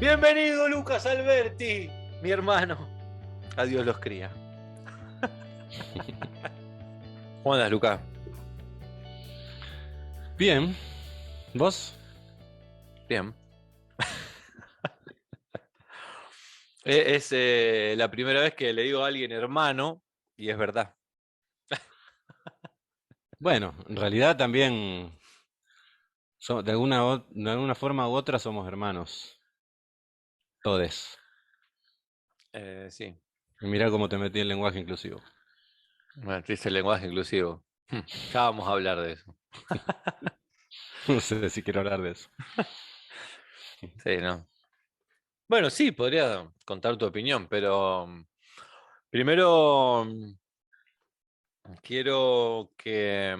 Bienvenido, Lucas Alberti, mi hermano. Adiós los cría. ¿Cómo andas, Lucas? Bien, ¿vos? Bien. Es la primera vez que le digo a alguien hermano y es verdad. Bueno, en realidad también de alguna forma u otra somos hermanos, todes. Sí. Y mirá cómo te metí el lenguaje inclusivo. Bueno, te dice el lenguaje inclusivo. Ya vamos a hablar de eso. No sé si quiero hablar de eso. Sí, ¿no? Bueno, sí, podría contar tu opinión, pero primero quiero que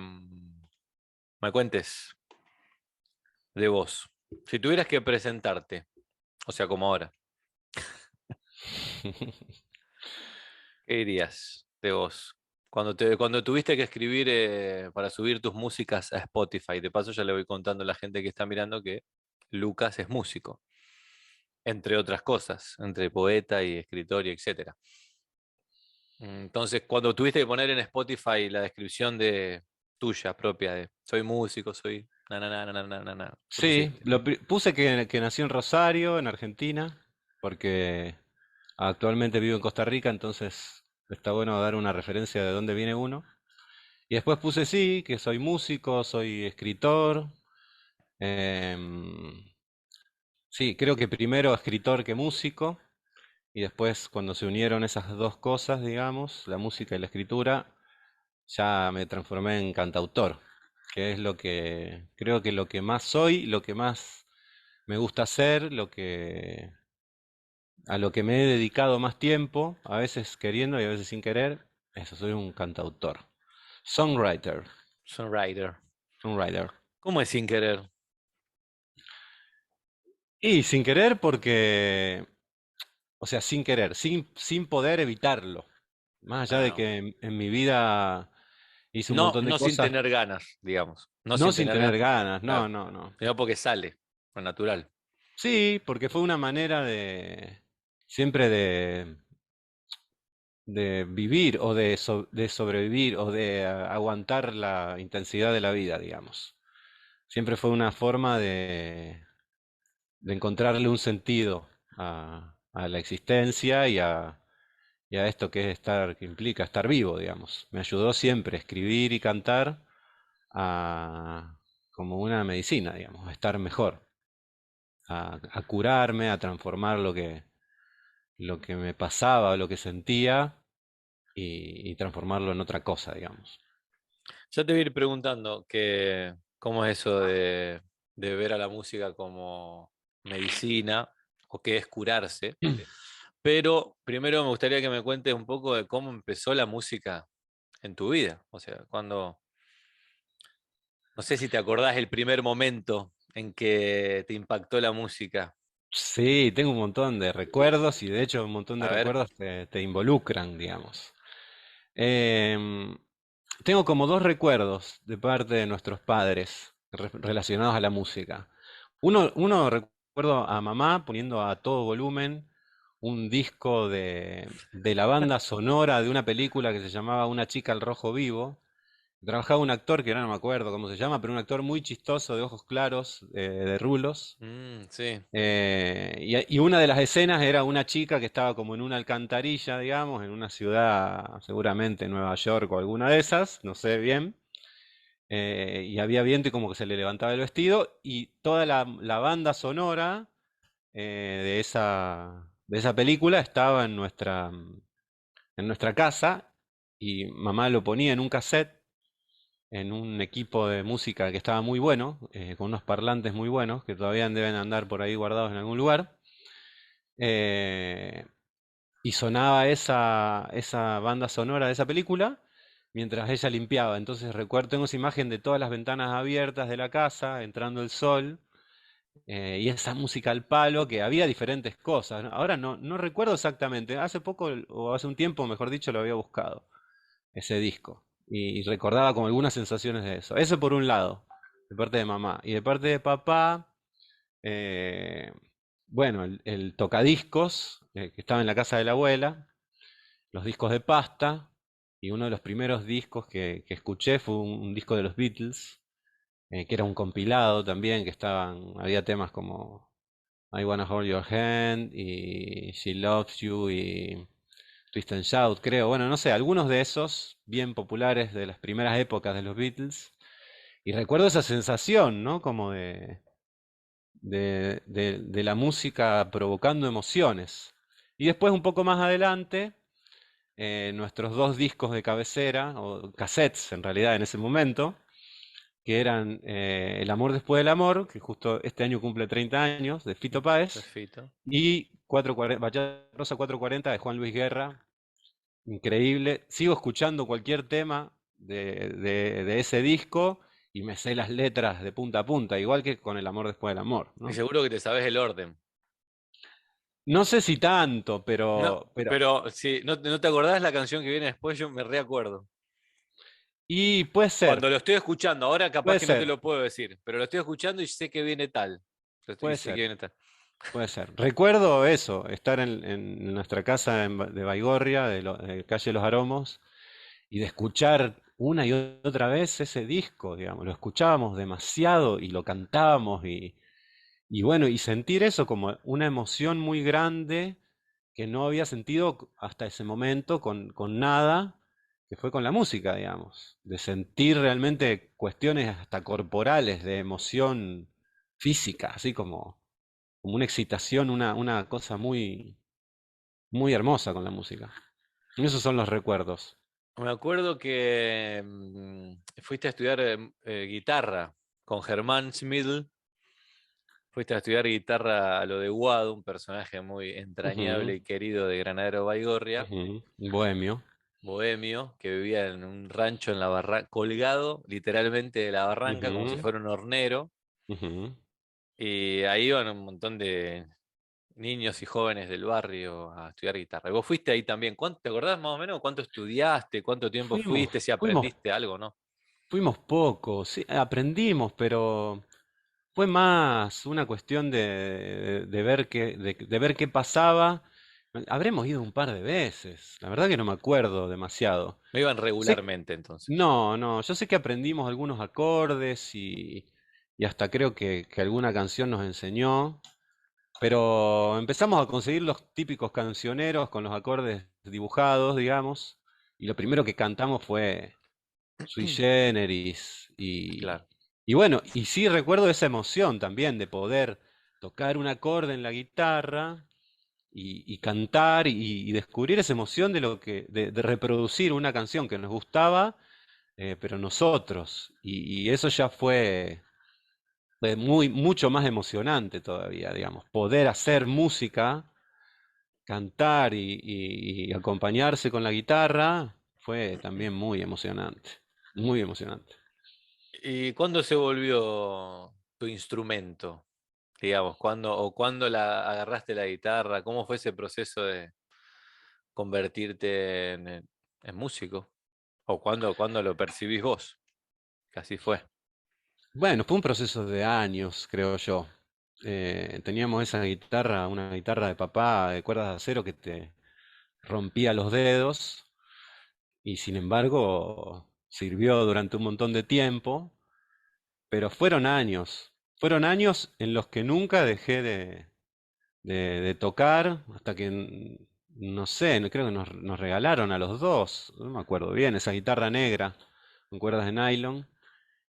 me cuentes de vos. Si tuvieras que presentarte, o sea, como ahora, ¿qué dirías de vos? Cuando tuviste que escribir para subir tus músicas a Spotify, de paso ya le voy contando a la gente que está mirando que Lucas es músico, entre otras cosas, entre poeta y escritor y etcétera. Entonces, cuando tuviste que poner en Spotify la descripción de tuya propia de soy músico, soy na na na na na na na, ¿qué Sí, pusiste? puse que nací en Rosario, en Argentina, porque actualmente vivo en Costa Rica, entonces está bueno dar una referencia de dónde viene uno. Y después puse sí, que soy músico, soy escritor. em, sí, creo que primero escritor que músico. Y después, cuando se unieron esas dos cosas, digamos, la música y la escritura, ya me transformé en cantautor, que es lo que creo que lo que más soy, lo que más me gusta hacer, a lo que me he dedicado más tiempo, a veces queriendo y a veces sin querer. Eso, soy un cantautor. Songwriter, Songwriter. songwriter. ¿Cómo es sin querer? Y sin querer porque, o sea, sin querer, sin poder evitarlo. Más allá de Ah, que en mi vida hice un no, montón de no sin cosas. tener ganas, digamos. No No sin sin tener tener ganas, ganas, no, claro. no, no. Sino porque sale, fue natural. Sí, porque fue una manera siempre de vivir o de sobrevivir o de aguantar la intensidad de la vida, digamos. Siempre fue una forma de encontrarle un sentido a la existencia y a esto que es estar, que implica estar vivo, digamos. Me ayudó siempre escribir y cantar como una medicina, digamos, a estar mejor. A curarme, a transformar lo que me pasaba, lo que sentía y transformarlo en otra cosa, digamos. Ya te voy a ir preguntando que, cómo es eso de ver a la música como medicina o qué es curarse. Pero primero me gustaría que me cuentes un poco de cómo empezó la música en tu vida. O sea, cuando, no sé si te acordás el primer momento en que te impactó la música. Sí, tengo un montón de recuerdos y de hecho un montón de A ver, recuerdos te involucran, digamos. Em, Tengo como dos recuerdos de parte de nuestros padres relacionados a la música. Uno recuerdo a mamá poniendo a todo volumen un disco de la banda sonora de una película que se llamaba Una chica al rojo vivo. Trabajaba un actor que ahora no me acuerdo cómo se llama, pero un actor muy chistoso de ojos claros, de rulos. sí. Y una de las escenas era una chica que estaba como en una alcantarilla, digamos, en una ciudad, seguramente Nueva York o alguna de esas, no sé bien, y había viento y como que se le levantaba el vestido, y toda la banda sonora de esa película estaba en nuestra casa, y mamá lo ponía en un cassette, en un equipo de música que estaba muy bueno, con unos parlantes muy buenos, que todavía deben andar por ahí guardados en algún lugar. eh, y sonaba esa banda sonora de esa película mientras ella limpiaba. Entonces recuerdo, tengo esa imagen de todas las ventanas abiertas de la casa, entrando el sol, y esa música al palo, que había diferentes cosas, ¿no? Ahora no recuerdo exactamente, hace poco, o hace un tiempo, mejor dicho, lo había buscado, ese disco, y recordaba como algunas sensaciones de eso. Eso por un lado, de parte de mamá. Y de parte de papá, eh, bueno, el tocadiscos, que estaba en la casa de la abuela, los discos de pasta, y uno de los primeros discos que escuché fue un disco de los Beatles, que era un compilado también, que había temas como I Wanna Hold Your Hand y She Loves You y Twist and Shout, creo. Bueno, no sé, algunos de esos bien populares de las primeras épocas de los Beatles. Y recuerdo esa sensación, ¿no? Como de la música provocando emociones. Y después, un poco más adelante, nuestros dos discos de cabecera, o cassettes en realidad en ese momento, que eran El amor después del amor, que justo este año cumple 30 años, de Fito Páez, Perfecto. y Bachata Rosa 440 de Juan Luis Guerra. Increíble. Sigo escuchando cualquier tema de ese disco y me sé las letras de punta a punta, igual que con El amor después del amor, Y ¿no? seguro que te sabes el orden. No sé si tanto, No, pero, pero si no te acordás la canción que viene después, yo me reacuerdo. y Cuando lo estoy escuchando, ahora capaz puede que no te ser, lo puedo decir, pero lo estoy escuchando y sé que viene tal. Y puede sé que ser, viene tal. puede ser. Recuerdo eso, estar en nuestra casa de Baigorria, de calle Los Aromos, y de escuchar una y otra vez ese disco, digamos. Lo escuchábamos demasiado y lo cantábamos y bueno, y sentir eso como una emoción muy grande que no había sentido hasta ese momento con nada, que fue con la música, digamos. De sentir realmente cuestiones hasta corporales, de emoción física, así como una excitación, una cosa muy, muy hermosa con la música. Y esos son los recuerdos. Me acuerdo que fuiste a estudiar guitarra con Germán Schmidl. Fuiste a estudiar guitarra a lo de Guado, un personaje muy entrañable Ujú, y querido de Granadero Baigorria, ujú. Bohemio. bohemio, que vivía en un rancho en la barranca, colgado literalmente de la barranca, como si Ujú, fuera un hornero. ujú. Y ahí iban un montón de niños y jóvenes del barrio a estudiar guitarra. Y vos fuiste ahí también. ¿Te acordás más o menos cuánto estudiaste, cuánto tiempo Fuimos, fuiste, si fuimos, aprendiste algo, no? fuimos pocos, sí, aprendimos, pero fue más una cuestión de ver de ver qué pasaba. Habremos ido un par de veces, la verdad que no me acuerdo demasiado. Me iban Sé, regularmente entonces. no, no, yo sé que aprendimos algunos acordes y hasta creo que alguna canción nos enseñó, pero empezamos a conseguir los típicos cancioneros con los acordes dibujados, digamos, y lo primero que cantamos fue Sui Generis Claro. y bueno, y sí recuerdo esa emoción también de poder tocar un acorde en la guitarra y cantar y descubrir esa emoción de reproducir una canción que nos gustaba, pero nosotros. Y eso ya fue mucho más emocionante todavía, digamos. Poder hacer música, cantar y acompañarse con la guitarra fue también muy emocionante. Muy emocionante. ¿Y cuándo se volvió tu instrumento? Digamos, cuándo agarraste la guitarra? ¿Cómo fue ese proceso de convertirte en músico? ¿O cuándo lo percibís vos? Que así fue. Bueno, fue un proceso de años, creo yo. Teníamos esa guitarra, una guitarra de papá de cuerdas de acero que te rompía los dedos y sin embargo sirvió durante un montón de tiempo, pero fueron años en los que nunca dejé de tocar hasta que, no sé, creo que nos regalaron a los dos, no me acuerdo bien, esa guitarra negra con cuerdas de nylon.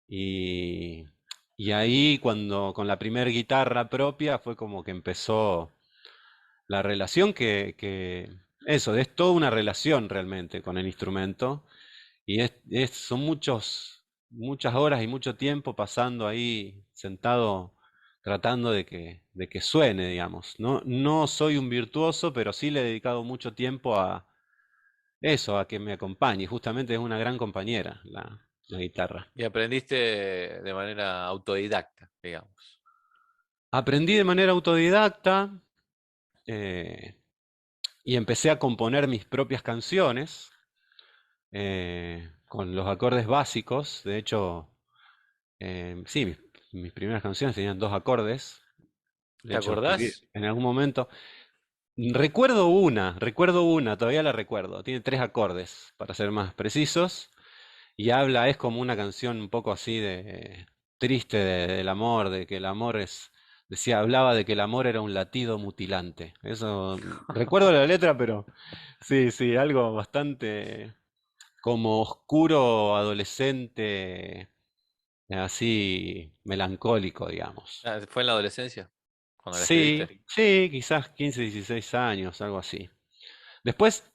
Y, y ahí cuando con la primera guitarra propia fue como que empezó la relación eso, es toda una relación realmente con el instrumento. Y son muchas horas y mucho tiempo pasando ahí sentado tratando de que suene, digamos. No, no soy un virtuoso, pero sí le he dedicado mucho tiempo a eso, a que me acompañe. Justamente es una gran compañera la guitarra. Y aprendiste de manera autodidacta, digamos. Aprendí de manera autodidacta eh, y empecé a componer mis propias canciones con los acordes básicos. De hecho, sí, mis primeras canciones tenían dos acordes De ¿Te hecho, escribí acordás? en algún momento. Recuerdo una, todavía la recuerdo. Tiene 3 acordes, para ser más precisos. Y habla, es como una canción un poco así de triste del amor, de que el amor es, decía, hablaba de que el amor era un latido mutilante. Eso, recuerdo la letra, pero sí, sí, algo bastante como oscuro, adolescente, así melancólico, digamos. Ah, ¿fue en la adolescencia cuando la Sí, escribiste? sí, quizás 15, 16 años, algo así. Después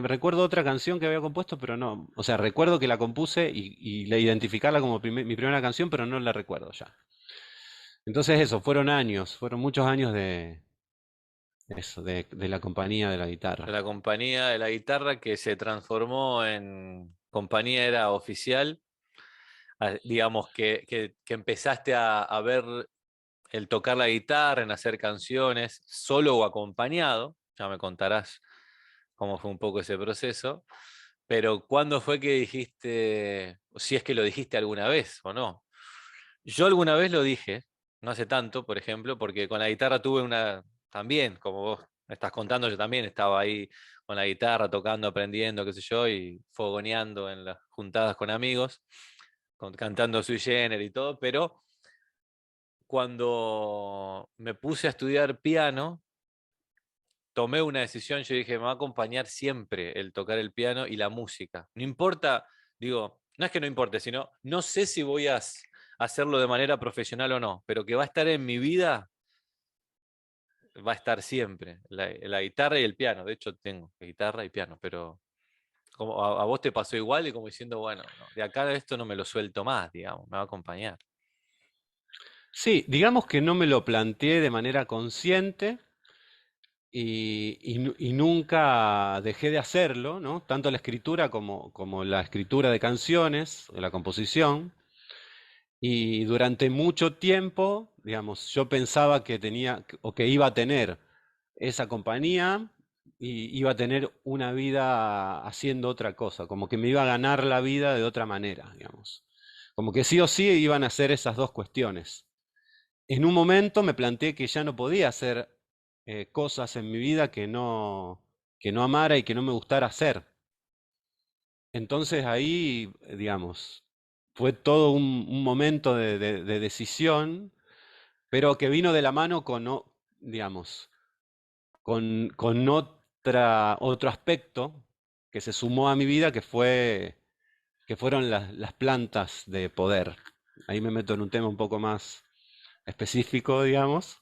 recuerdo otra canción que había compuesto, pero no, o sea, recuerdo que la compuse y la identificarla como mi primera canción, pero no la recuerdo ya. Entonces eso, fueron años, fueron muchos años de eso, de la compañía de la De guitarra. la compañía de la guitarra que se transformó en compañía era oficial. Digamos que empezaste a ver el tocar la guitarra, en hacer canciones, solo o acompañado. Ya me contarás cómo fue un poco ese proceso. Pero ¿cuándo fue que dijiste, o si es que lo dijiste alguna vez o no? Yo alguna vez lo dije, no hace tanto, por ejemplo, porque con la guitarra tuve una, también, como vos me estás contando, yo también estaba ahí con la guitarra, tocando, aprendiendo, qué sé yo, y fogoneando en las juntadas con amigos, cantando Sui Generis y todo, pero cuando me puse a estudiar piano, tomé una decisión, yo dije, me va a acompañar siempre el tocar el piano y la música. No importa, digo, no es que no importe, sino no sé si voy a hacerlo de manera profesional o no, pero que va a estar en mi vida, va a estar siempre. La guitarra y el piano, de hecho tengo guitarra y piano, pero como a vos te pasó igual y como diciendo, bueno, no, de acá de esto no me lo suelto más, digamos, me va a acompañar. Sí, digamos que no me lo planteé de manera consciente y nunca dejé de hacerlo, ¿no? Tanto la escritura como la escritura de canciones, la composición. Y durante mucho tiempo, digamos, yo pensaba que tenía o que iba a tener esa compañía y iba a tener una vida haciendo otra cosa, como que me iba a ganar la vida de otra manera, digamos. Como que sí o sí iban a ser esas dos cuestiones. En un momento me planteé que ya no podía hacer cosas en mi vida que no amara y que no me gustara hacer. Entonces ahí, digamos, fue todo un momento de decisión, pero que vino de la mano con, digamos, con otro aspecto que se sumó a mi vida, que fueron las plantas de poder. Ahí me meto en un tema un poco más específico, digamos,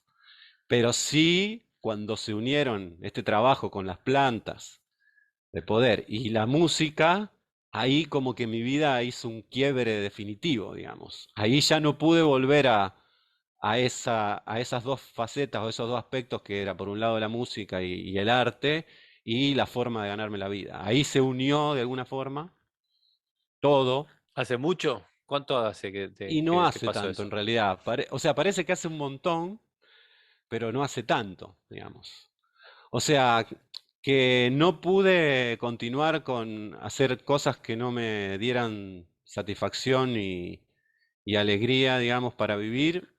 pero sí cuando se unieron este trabajo con las plantas de poder y la música, ahí como que mi vida hizo un quiebre definitivo, digamos. Ahí ya no pude volver a esas dos facetas o esos dos aspectos que era por un lado la música y el arte y la forma de ganarme la vida. Ahí se unió de alguna forma todo ¿Hace mucho? ¿Cuánto hace y no que hace pasó tanto en eso? realidad. O sea, parece que hace un montón, pero no hace tanto, digamos. O sea, que no pude continuar con hacer cosas que no me dieran satisfacción y alegría, digamos, para vivir.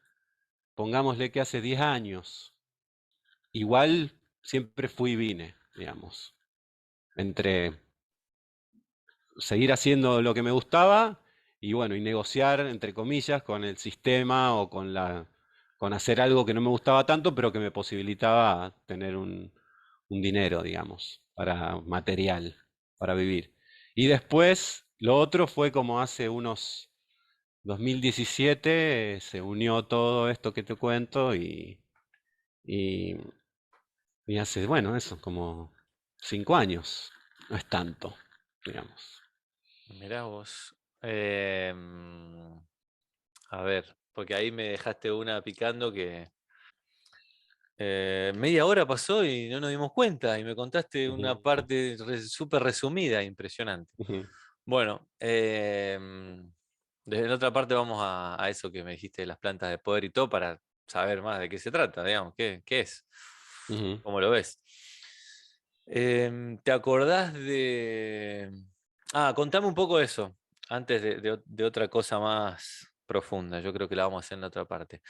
Pongámosle que hace 10 años. Igual siempre fui y vine, digamos, entre seguir haciendo lo que me gustaba y bueno, y negociar, entre comillas, con el sistema o con hacer algo que no me gustaba tanto, pero que me posibilitaba tener un dinero, digamos, para material, para vivir. Y después, lo otro fue como hace unos 2017, se unió todo esto que te cuento y, y hace, bueno, eso, como 5 años, no es tanto, digamos. Mirá vos. A ver, porque ahí me dejaste una picando que media hora pasó y no nos dimos cuenta y me contaste una Ujú, parte súper resumida, impresionante. ujú, Bueno, desde la otra parte vamos a eso que me dijiste de las plantas de poder y todo para saber más de qué se trata, digamos, qué es, ujú. cómo lo ves. ¿Te acordás de... Ah, contame un poco de eso, antes de otra cosa más profunda, yo creo que la vamos a hacer en la otra parte.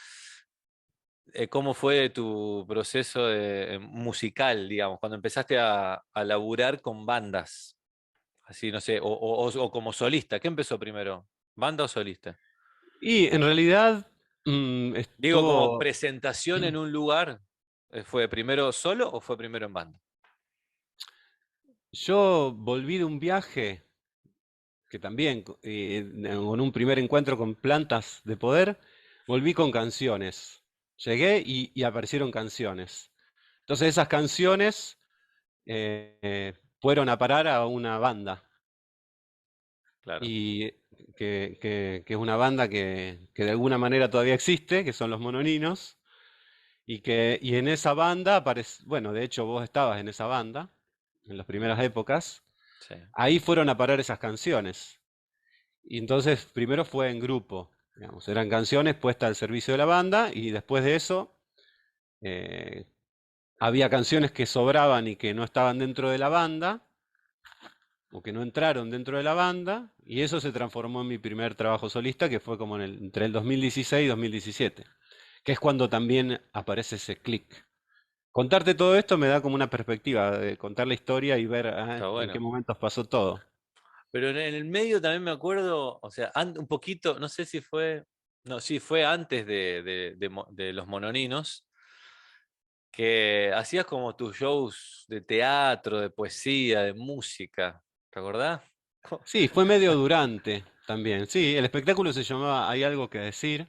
¿cómo fue tu proceso musical, digamos, cuando empezaste a laburar con bandas? Así, no sé, o como solista. ¿Qué empezó primero? ¿Banda o solista? Y en realidad Digo, como estuvo, presentación en un lugar, ¿fue primero solo o fue primero en banda? yo volví de un viaje que también, con un primer encuentro con plantas de poder, volví con canciones. Llegué y aparecieron canciones. Entonces esas canciones fueron a parar a una banda. Claro. Y que es una banda que de alguna manera todavía existe, que son los Mononinos, y en esa banda aparece, bueno, de hecho vos estabas en esa banda, en las primeras épocas, Sí. ahí fueron a parar esas canciones. Y entonces primero fue en grupo, digamos, eran canciones puestas al servicio de la banda, y después de eso eh, había canciones que sobraban y que no estaban dentro de la banda, o que no entraron dentro de la banda, y eso se transformó en mi primer trabajo solista, que fue como entre el 2016 y 2017, que es cuando también aparece ese clic. Contarte todo esto me da como una perspectiva de contar la historia y ver Está en qué bueno. momentos pasó todo. Pero en el medio también me acuerdo, o sea, un poquito, no sé si fue, no, sí, fue antes de los Mononinos, que hacías como tus shows de teatro, de poesía, de música, ¿te acordás? Sí, fue medio durante también. Sí, el espectáculo se llamaba Hay algo que decir.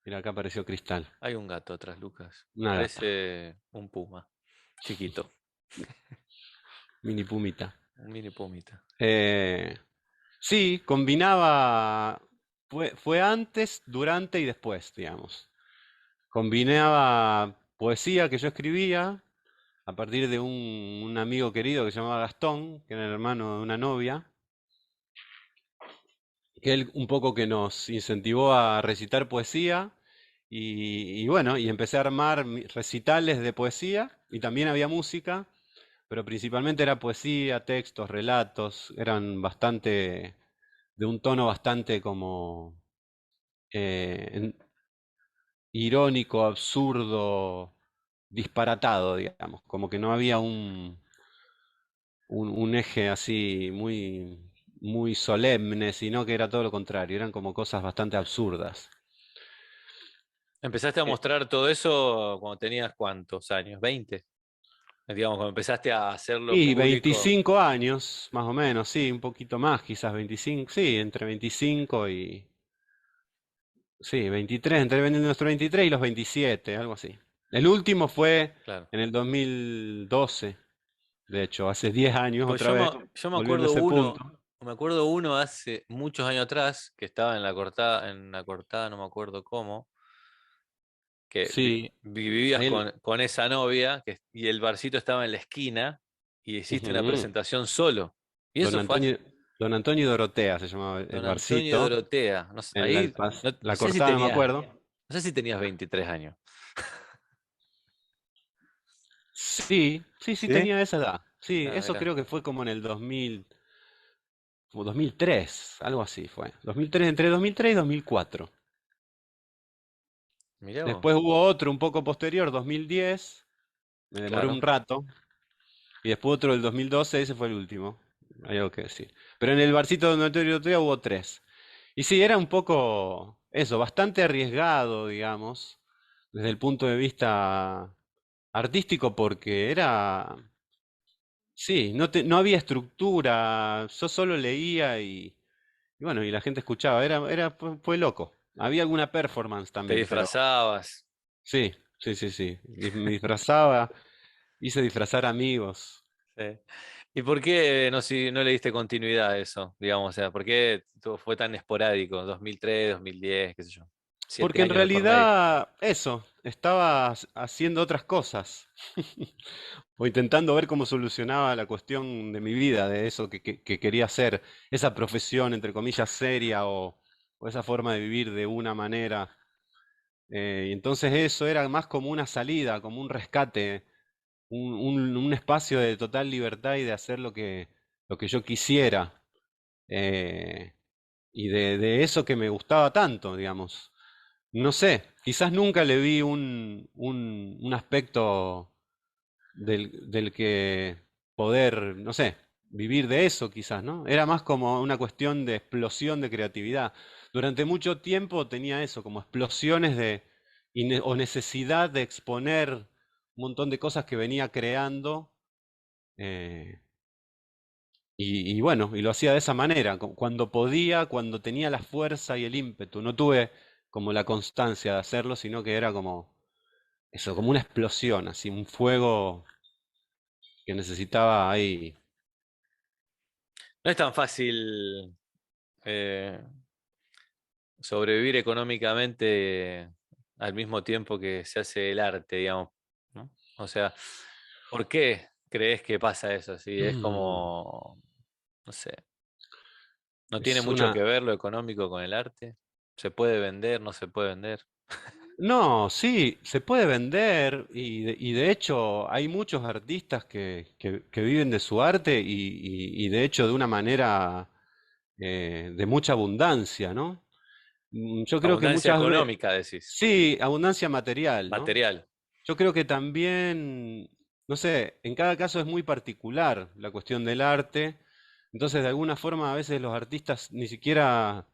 Mira, acá apareció Cristal, Hay un gato atrás, Lucas. una gata, Parece un puma, chiquito, mini pumita. un mini pumita. Eh, sí, combinaba, fue antes, durante y después, digamos. Combinaba poesía que yo escribía a partir de un amigo querido que se llamaba Gastón, que era el hermano de una novia, que él un poco que nos incentivó a recitar poesía y bueno, y empecé a armar recitales de poesía y también había música, pero principalmente era poesía, textos, relatos, eran bastante, de un tono bastante como eh, irónico, absurdo, disparatado, digamos, como que no había un eje así muy solemne, sino que era todo lo contrario, eran como cosas bastante absurdas. ¿Empezaste a Eh, mostrar todo eso cuando tenías cuántos años? 20. Digamos, cuando empezaste a hacerlo y público. 25 años, más o menos, sí, un poquito más, quizás 25, sí, entre 25 y... Sí, 23, entre nuestros 23 y los 27, algo así. El último fue Claro. en el 2012, de hecho, hace 10 años Pues otra vez, yo volviendo a ese punto. me acuerdo uno hace muchos años atrás, que estaba en la cortada, no me acuerdo cómo, que Sí, vivías él, con esa novia, y el barcito estaba en la esquina, y hiciste una ujú, presentación solo. Y Don eso fue Antonio, Don Antonio y Dorotea se llamaba el Don Antonio y barcito, Dorotea. No sé, en ahí no la sé si cortada, no me tenías, acuerdo. no sé si tenías 23 años. Sí, sí, sí, ¿Sí? tenía esa edad. Sí, Ah, eso mira, creo que fue como en el 2000, como 2003, algo así fue. 2003, entre 2003 y 2004. mirá vos, Después hubo otro un poco posterior, 2010, me demoré un claro. rato, y después otro del 2012, ese fue el último. Hay algo que decir. Pero en el barcito donde Antonio y Dorotea hubo tres. Y sí, era un poco eso, bastante arriesgado, digamos, desde el punto de vista artístico, porque era, sí, no había estructura, yo solo leía y bueno, y la gente escuchaba, fue loco. Había alguna performance Te también, pero disfrazabas. sí, sí, sí, sí. Me disfrazaba, hice disfrazar amigos. Sí. ¿Y por qué no, si no le diste continuidad a eso? Digamos, o sea, ¿por qué todo fue tan esporádico? 2003, 2010, qué sé yo. Siete Porque en años de por medio. realidad, eso, estaba haciendo otras cosas. O intentando ver cómo solucionaba la cuestión de mi vida, de eso que quería hacer, esa profesión, entre comillas, seria o esa forma de vivir de una manera. Y entonces eso era más como una salida, como un rescate, un espacio de total libertad y de hacer lo que yo quisiera. eh, y de eso que me gustaba tanto, digamos. no sé, quizás nunca le vi un aspecto del que poder, no sé, vivir de eso quizás, ¿no? Era más como una cuestión de explosión de creatividad. Durante mucho tiempo tenía eso, como explosiones o necesidad de exponer un montón de cosas que venía creando. eh, y bueno, y lo hacía de esa manera, cuando podía, cuando tenía la fuerza y el ímpetu. No tuve como la constancia de hacerlo, sino que era como eso, como una explosión, así, un fuego que necesitaba ahí. No es tan fácil eh, sobrevivir económicamente al mismo tiempo que se hace el arte, digamos, ¿no? O sea, ¿por qué crees que pasa eso? Así es como, no sé, no tiene Es mucho una... que ver lo económico con el arte. ¿Se puede vender? ¿No se puede vender? No, sí, se puede vender y de hecho hay muchos artistas que viven de su arte y de hecho de una manera de mucha abundancia, ¿no? Yo creo que Abundancia muchas veces, económica, decís, sí, abundancia material, ¿no? material. Yo creo que también, no sé, en cada caso es muy particular la cuestión del arte, entonces de alguna forma a veces los artistas ni siquiera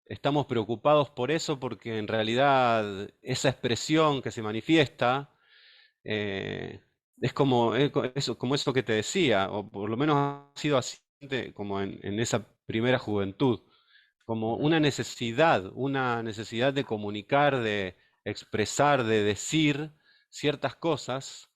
estamos preocupados por eso porque en realidad esa expresión que se manifiesta eh, es como eso que te decía, o por lo menos ha sido así como en esa primera juventud, como Ujú. una necesidad de comunicar, de expresar, de decir ciertas cosas,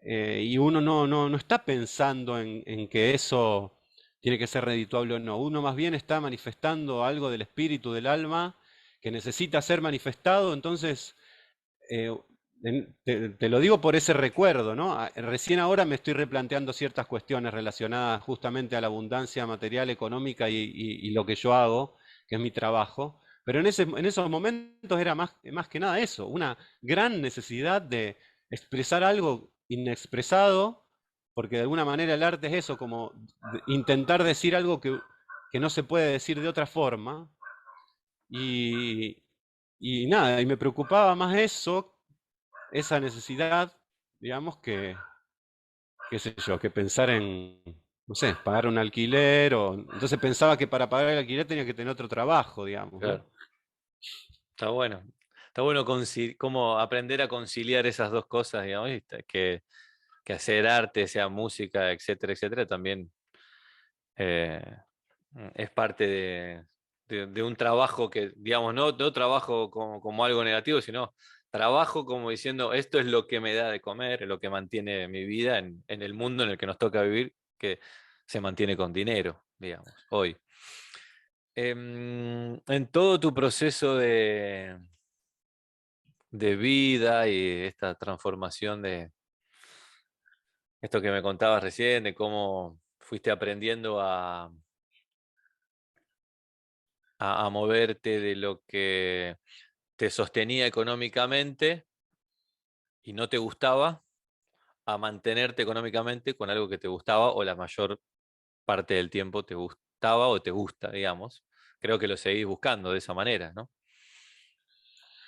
y uno no está pensando en que eso tiene que ser redituable o no. Uno más bien está manifestando algo del espíritu, del alma, que necesita ser manifestado. Entonces, eh, te lo digo por ese recuerdo, ¿no? Recién ahora me estoy replanteando ciertas cuestiones relacionadas justamente a la abundancia material, económica y lo que yo hago, que es mi trabajo. Pero en esos momentos era más que nada eso, una gran necesidad de expresar algo inexpresado, porque de alguna manera el arte es eso, como intentar decir algo que no se puede decir de otra forma. Y, y nada, y me preocupaba más eso, esa necesidad, digamos, qué sé yo, que pensar en, no sé, pagar un alquiler o... Entonces pensaba que para pagar el alquiler tenía que tener otro trabajo, digamos, ¿no? Claro, está bueno. Está bueno cómo aprender a conciliar esas dos cosas, digamos, y que hacer arte, sea música, etcétera, etcétera, también eh, es parte de un trabajo que, digamos, no trabajo como algo negativo, sino trabajo como diciendo, esto es lo que me da de comer, es lo que mantiene mi vida en el mundo en el que nos toca vivir, que se mantiene con dinero, digamos, hoy. En todo tu proceso de vida y esta transformación de esto que me contabas recién, de cómo fuiste aprendiendo a moverte de lo que te sostenía económicamente y no te gustaba, a mantenerte económicamente con algo que te gustaba o la mayor parte del tiempo te gustaba o te gusta, digamos. Creo que lo seguís buscando de esa manera, ¿no?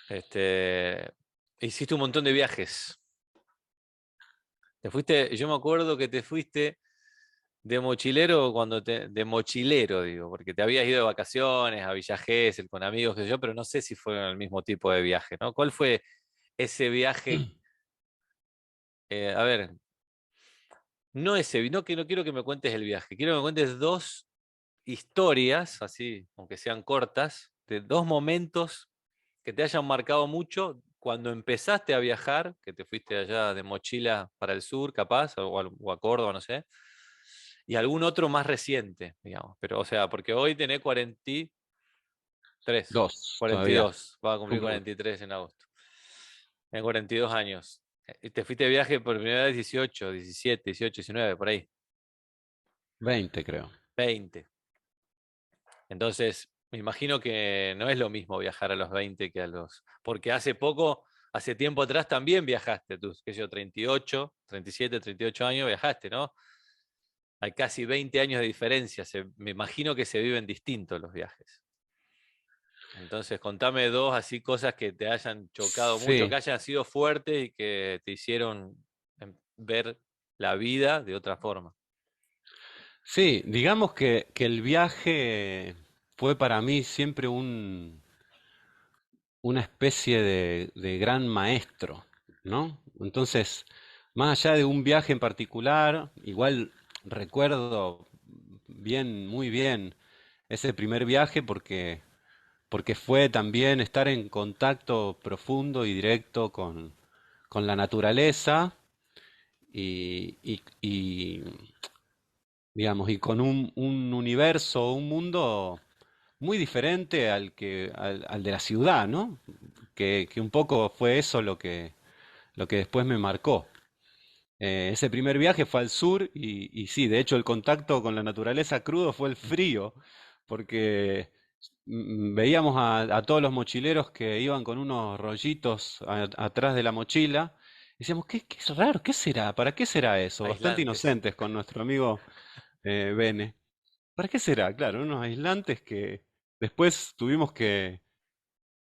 Este, hiciste un montón de viajes. Te fuiste, yo me acuerdo que te fuiste de mochilero de mochilero, digo, porque te habías ido de vacaciones a Villa Gesell con amigos, qué sé yo, pero no sé si fue el mismo tipo de viaje, ¿no? ¿Cuál fue ese viaje? A ver, no que no quiero que me cuentes el viaje, quiero que me cuentes dos historias, así, aunque sean cortas, de dos momentos que te hayan marcado mucho cuando empezaste a viajar, que te fuiste allá de mochila para el sur, capaz, o a Córdoba, no sé, y algún otro más reciente, digamos. Pero, o sea, porque hoy tenés 43, Dos, todavía. 42, va a cumplir Cumplo 43 en agosto. En 42 años. Y te fuiste de viaje por primera vez 18, 17, 18, 19, por ahí. 20, creo. 20. Entonces, me imagino que no es lo mismo viajar a los 20 que a los... Porque hace tiempo atrás también viajaste, tú, qué sé yo, 38, 37, 38 años viajaste, ¿no? Hay casi 20 años de diferencia. Me imagino que se viven distintos los viajes. Entonces, contame dos así cosas que te hayan chocado mucho, que Sí, hayan sido fuertes y que te hicieron ver la vida de otra forma. sí, digamos que el viaje fue para mí siempre una especie de gran maestro, ¿no? Entonces, más allá de un viaje en particular, igual recuerdo bien, muy bien ese primer viaje porque fue también estar en contacto profundo y directo con la naturaleza y, digamos, y con un universo, un mundo muy diferente al de la ciudad, ¿no? Que un poco fue eso lo que después me marcó. Ese primer viaje fue al sur y sí, de hecho el contacto con la naturaleza crudo fue el frío, porque veíamos a todos los mochileros que iban con unos rollitos atrás de la mochila. Y decíamos, qué es raro, ¿qué será? ¿Para qué será eso? Bastante Aislantes. inocentes con nuestro amigo Bene. ¿Para qué será? Claro, unos aislantes que después tuvimos que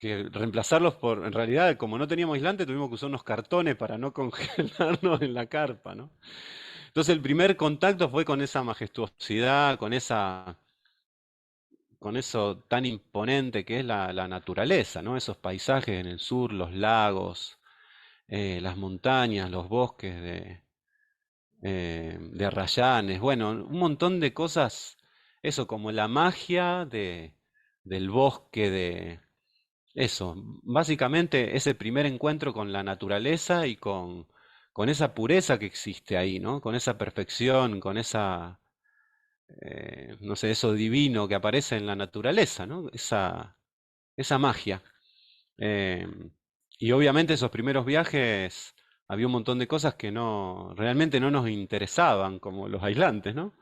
reemplazarlos por, en realidad, como no teníamos aislante, tuvimos que usar unos cartones para no congelarnos en la carpa, ¿no? Entonces el primer contacto fue con esa majestuosidad, con eso tan imponente que es la naturaleza, ¿no? Esos paisajes en el sur, los lagos, las montañas, los bosques de arrayanes, bueno, un montón de cosas, eso, como la magia del bosque, de eso, básicamente ese primer encuentro con la naturaleza y con esa pureza que existe ahí, ¿no? Con esa perfección, con esa, no sé, eso divino que aparece en la naturaleza, ¿no? Esa magia. Eh, y obviamente esos primeros viajes había un montón de cosas que no, realmente no nos interesaban, como los aislantes, ¿no?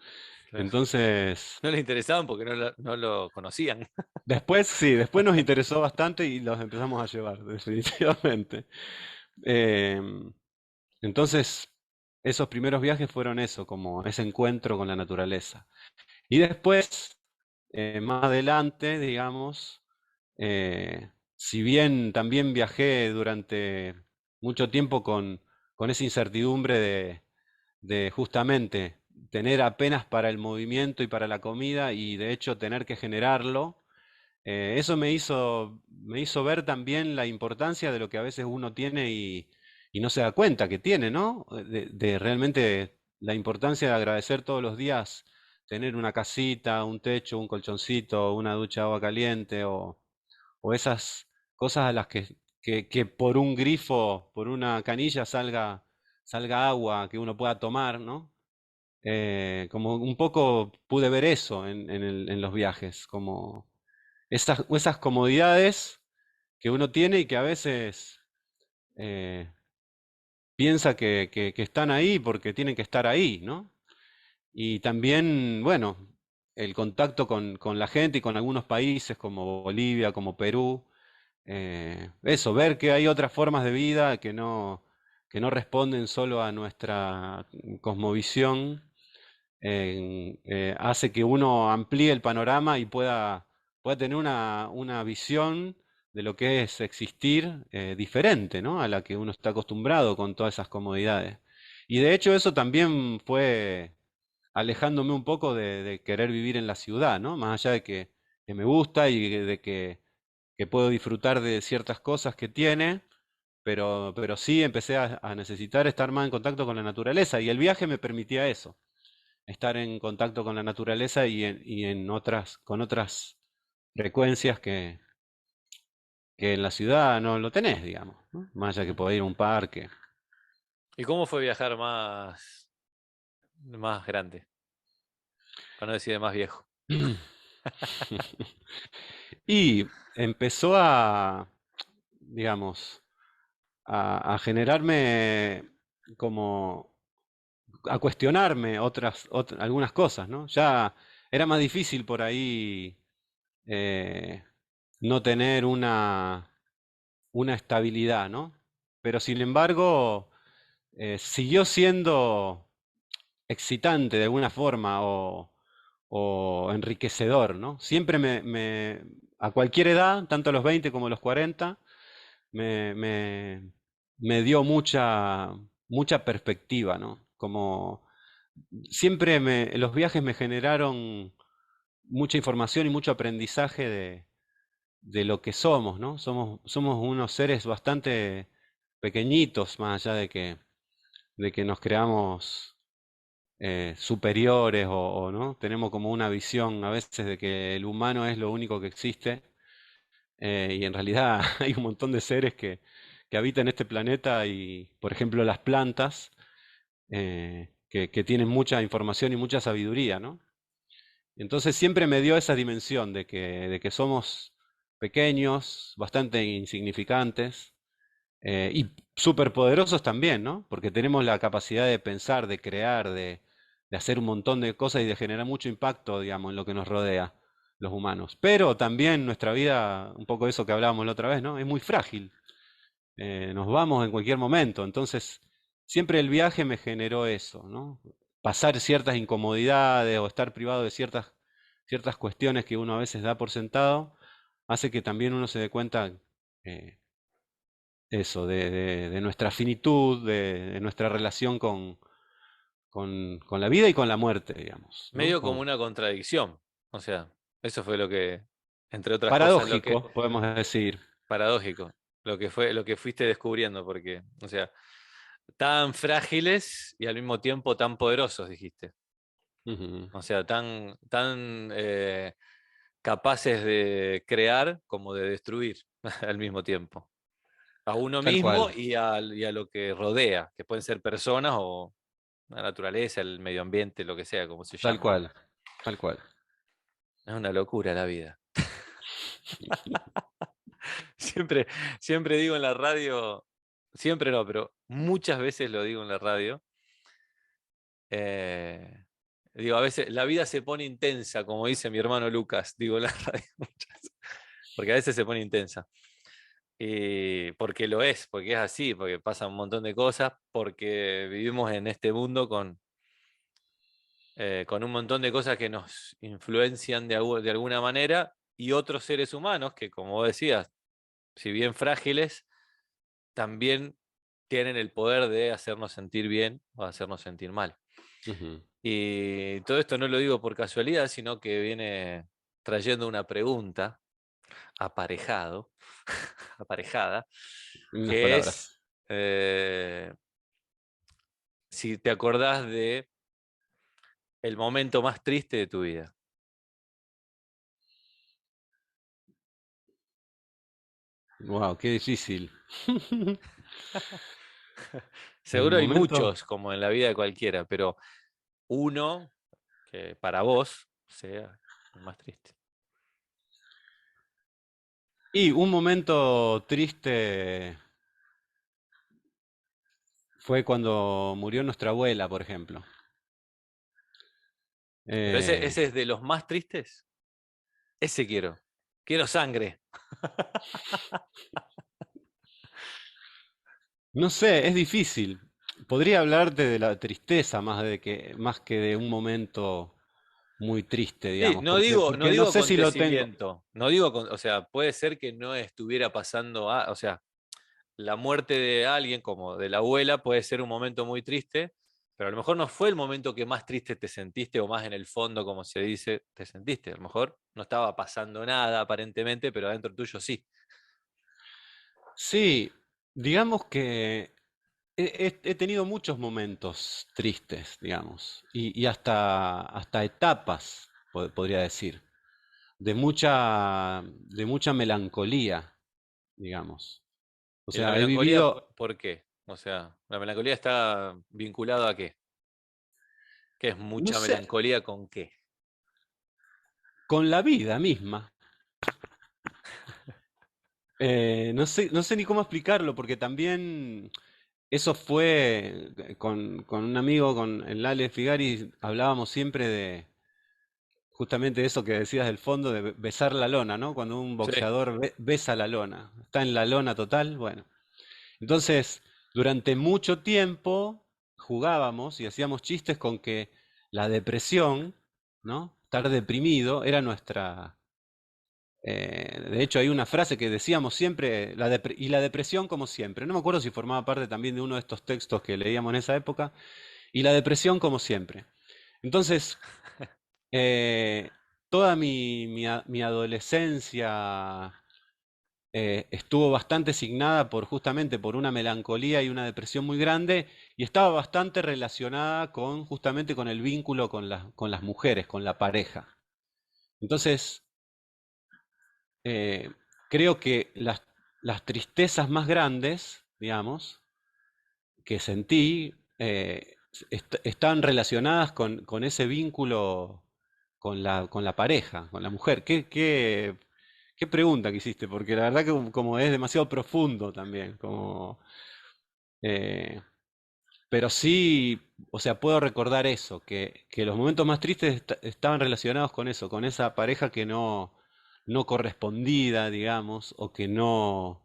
Claro. Entonces, No les interesaban porque no lo conocían. después sí, después nos interesó bastante y los empezamos a llevar, definitivamente. Em, entonces, esos primeros viajes fueron eso, como ese encuentro con la naturaleza. Y después, más adelante, digamos, si bien también viajé durante mucho tiempo con esa incertidumbre de justamente tener apenas para el movimiento y para la comida y de hecho tener que generarlo, eso me hizo ver también la importancia de lo que a veces uno tiene y no se da cuenta que tiene, ¿no? De realmente la importancia de agradecer todos los días tener una casita, un techo, un colchoncito, una ducha de agua caliente o esas cosas a las que por un grifo, por una canilla salga agua que uno pueda tomar, ¿no? Como un poco pude ver eso en los viajes, como esas comodidades que uno tiene y que a veces eh, piensa que están ahí porque tienen que estar ahí, ¿no? Y también, bueno, el contacto con la gente y con algunos países como Bolivia, como Perú, eso, ver que hay otras formas de vida que no responden solo a nuestra cosmovisión hace que uno amplíe el panorama y pueda tener una visión de lo que es existir diferente, ¿no? A la que uno está acostumbrado con todas esas comodidades. Y de hecho eso también fue alejándome un poco de querer vivir en la ciudad, ¿no? Más allá de que me gusta y de que puedo disfrutar de ciertas cosas que tiene, pero sí empecé a necesitar estar más en contacto con la naturaleza y el viaje me permitía eso, estar en contacto con la naturaleza y en con otras frecuencias que en la ciudad no lo tenés, digamos, ¿no? Más allá que poder ir a un parque. ¿Y cómo fue viajar más grande? Para no decir de más viejo. Y empezó digamos, a generarme como, a cuestionarme algunas cosas, ¿no? Ya era más difícil por ahí eh, no tener una estabilidad, ¿no? Pero sin embargo, siguió siendo excitante de alguna forma o enriquecedor, ¿no? Siempre a cualquier edad, tanto a los 20 como a los 40, me, me- me dio mucha perspectiva, ¿no? Como siempre los viajes me generaron mucha información y mucho aprendizaje de lo que somos, ¿no? Somos unos seres bastante pequeñitos, más allá de que nos creamos superiores ¿no? Tenemos como una visión a veces de que el humano es lo único que existe, y en realidad hay un montón de seres que habitan este planeta y, por ejemplo, las plantas, que tienen mucha información y mucha sabiduría, ¿no? Entonces siempre me dio esa dimensión de que somos pequeños, bastante insignificantes, y superpoderosos también, ¿no? Porque tenemos la capacidad de pensar, de crear, de hacer un montón de cosas y de generar mucho impacto, digamos, en lo que nos rodea, los humanos. Pero también nuestra vida, un poco eso que hablábamos la otra vez, ¿no? Es muy frágil. Nos vamos en cualquier momento. Entonces, siempre el viaje me generó eso, ¿no? Pasar ciertas incomodidades o estar privado de ciertas cuestiones que uno a veces da por sentado, hace que también uno se dé cuenta, eh, eso, de nuestra finitud, de nuestra relación con la vida y con la muerte, digamos, ¿no? Medio como una contradicción. O sea, eso fue lo que, entre otras cosas, lo que Paradójico, podemos decir. paradójico, lo que fuiste descubriendo, porque, o sea, tan frágiles y al mismo tiempo tan poderosos, dijiste. Ujú. O sea, tan capaces de crear como de destruir al mismo tiempo. A uno Tal cual, mismo y a lo que rodea, que pueden ser personas o la naturaleza, el medio ambiente, lo que sea, como se tal llame, ¿no? cual, tal cual. Es una locura la vida. Siempre, siempre digo en la radio, siempre no, pero muchas veces lo digo en la radio. eh, Digo, a veces la vida se pone intensa, como dice mi hermano Lucas, digo en la radio muchas, porque a veces se pone intensa. Y porque lo es, porque es así, porque pasan un montón de cosas, porque vivimos en este mundo con un montón de cosas que nos influencian de alguna manera y otros seres humanos que, como vos decías, si bien frágiles, también tienen el poder de hacernos sentir bien o hacernos sentir mal. Ujú. Y todo esto no lo digo por casualidad, sino que viene trayendo una pregunta aparejado, aparejada, Unas que palabras. es si te acordás de el momento más triste de tu vida. Wow, qué difícil. El Seguro hay momento. muchos, como en la vida de cualquiera, pero uno que para vos sea el más triste. Y un momento triste fue cuando murió nuestra abuela, por ejemplo. Pero Eh, ese es de los más tristes. Ese quiero. Quiero sangre. no sé, es difícil. Podría hablarte de la tristeza más que de un momento muy triste, Sí, digamos, no porque, digo, no porque no digo sé si lo tengo. acontecimiento, no digo, o sea, puede ser que no estuviera pasando, o sea, la muerte de alguien como de la abuela puede ser un momento muy triste, pero a lo mejor no fue el momento que más triste te sentiste o más en el fondo, como se dice, te sentiste. A lo mejor no estaba pasando nada aparentemente, pero adentro tuyo sí. Sí, digamos que he tenido muchos momentos tristes, digamos, y hasta etapas, podría decir, de mucha melancolía, digamos. O ¿Y la sea, he melancolía vivido por qué? O sea, la melancolía está vinculada a qué? ¿Qué es no mucha sé, melancolía con qué? con la vida misma. No sé ni cómo explicarlo, porque también eso fue con un amigo, con el Ale Figari, hablábamos siempre de justamente eso que decías del fondo, de besar la lona, ¿no? Cuando un Sí. boxeador besa la lona, está en la lona total, bueno. Entonces, durante mucho tiempo jugábamos y hacíamos chistes con que la depresión, ¿no? Estar deprimido era De hecho, hay una frase que decíamos siempre, y la depresión como siempre. No me acuerdo si formaba parte también de uno de estos textos que leíamos en esa época, y la depresión como siempre. Entonces, eh, toda mi adolescencia estuvo bastante signada por justamente por una melancolía y una depresión muy grande, y estaba bastante relacionada con justamente con el vínculo con las mujeres, con la pareja. Entonces, eh, creo que las tristezas más grandes, digamos, que sentí, están relacionadas con ese vínculo con la pareja, con la mujer. ¿Qué pregunta que hiciste? Porque la verdad que como es demasiado profundo también, eh, pero sí, o sea, puedo recordar eso, que los momentos más tristes estaban relacionados con eso, con esa pareja que no correspondida, digamos, o que no,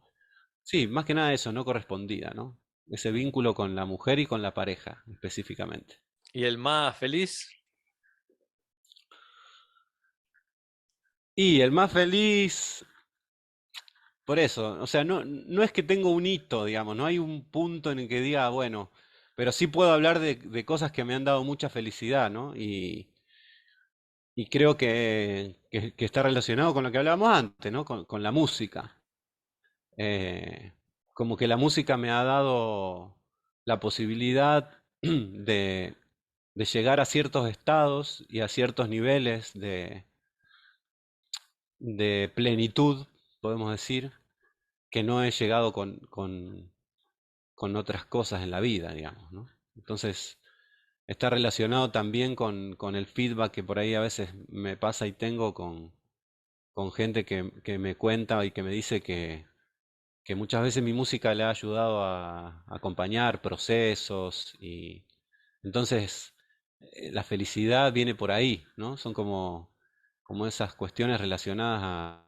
sí, más que nada eso, no correspondida, ¿no? Ese vínculo con la mujer y con la pareja, específicamente. ¿Y el más feliz? Y el más feliz, por eso, o sea, no es que tengo un hito, digamos, no hay un punto en el que diga, bueno, pero sí puedo hablar de cosas que me han dado mucha felicidad, ¿no? Y creo que está relacionado con lo que hablábamos antes, ¿no? Con la música. Eh, Como que la música me ha dado la posibilidad de llegar a ciertos estados y a ciertos niveles de plenitud, podemos decir, que no he llegado con otras cosas en la vida, digamos, ¿no? Entonces, está relacionado también con el feedback que por ahí a veces me pasa y tengo con gente que me cuenta y que me dice que muchas veces mi música le ha ayudado a acompañar procesos y entonces la felicidad viene por ahí, ¿no? Son como esas cuestiones relacionadas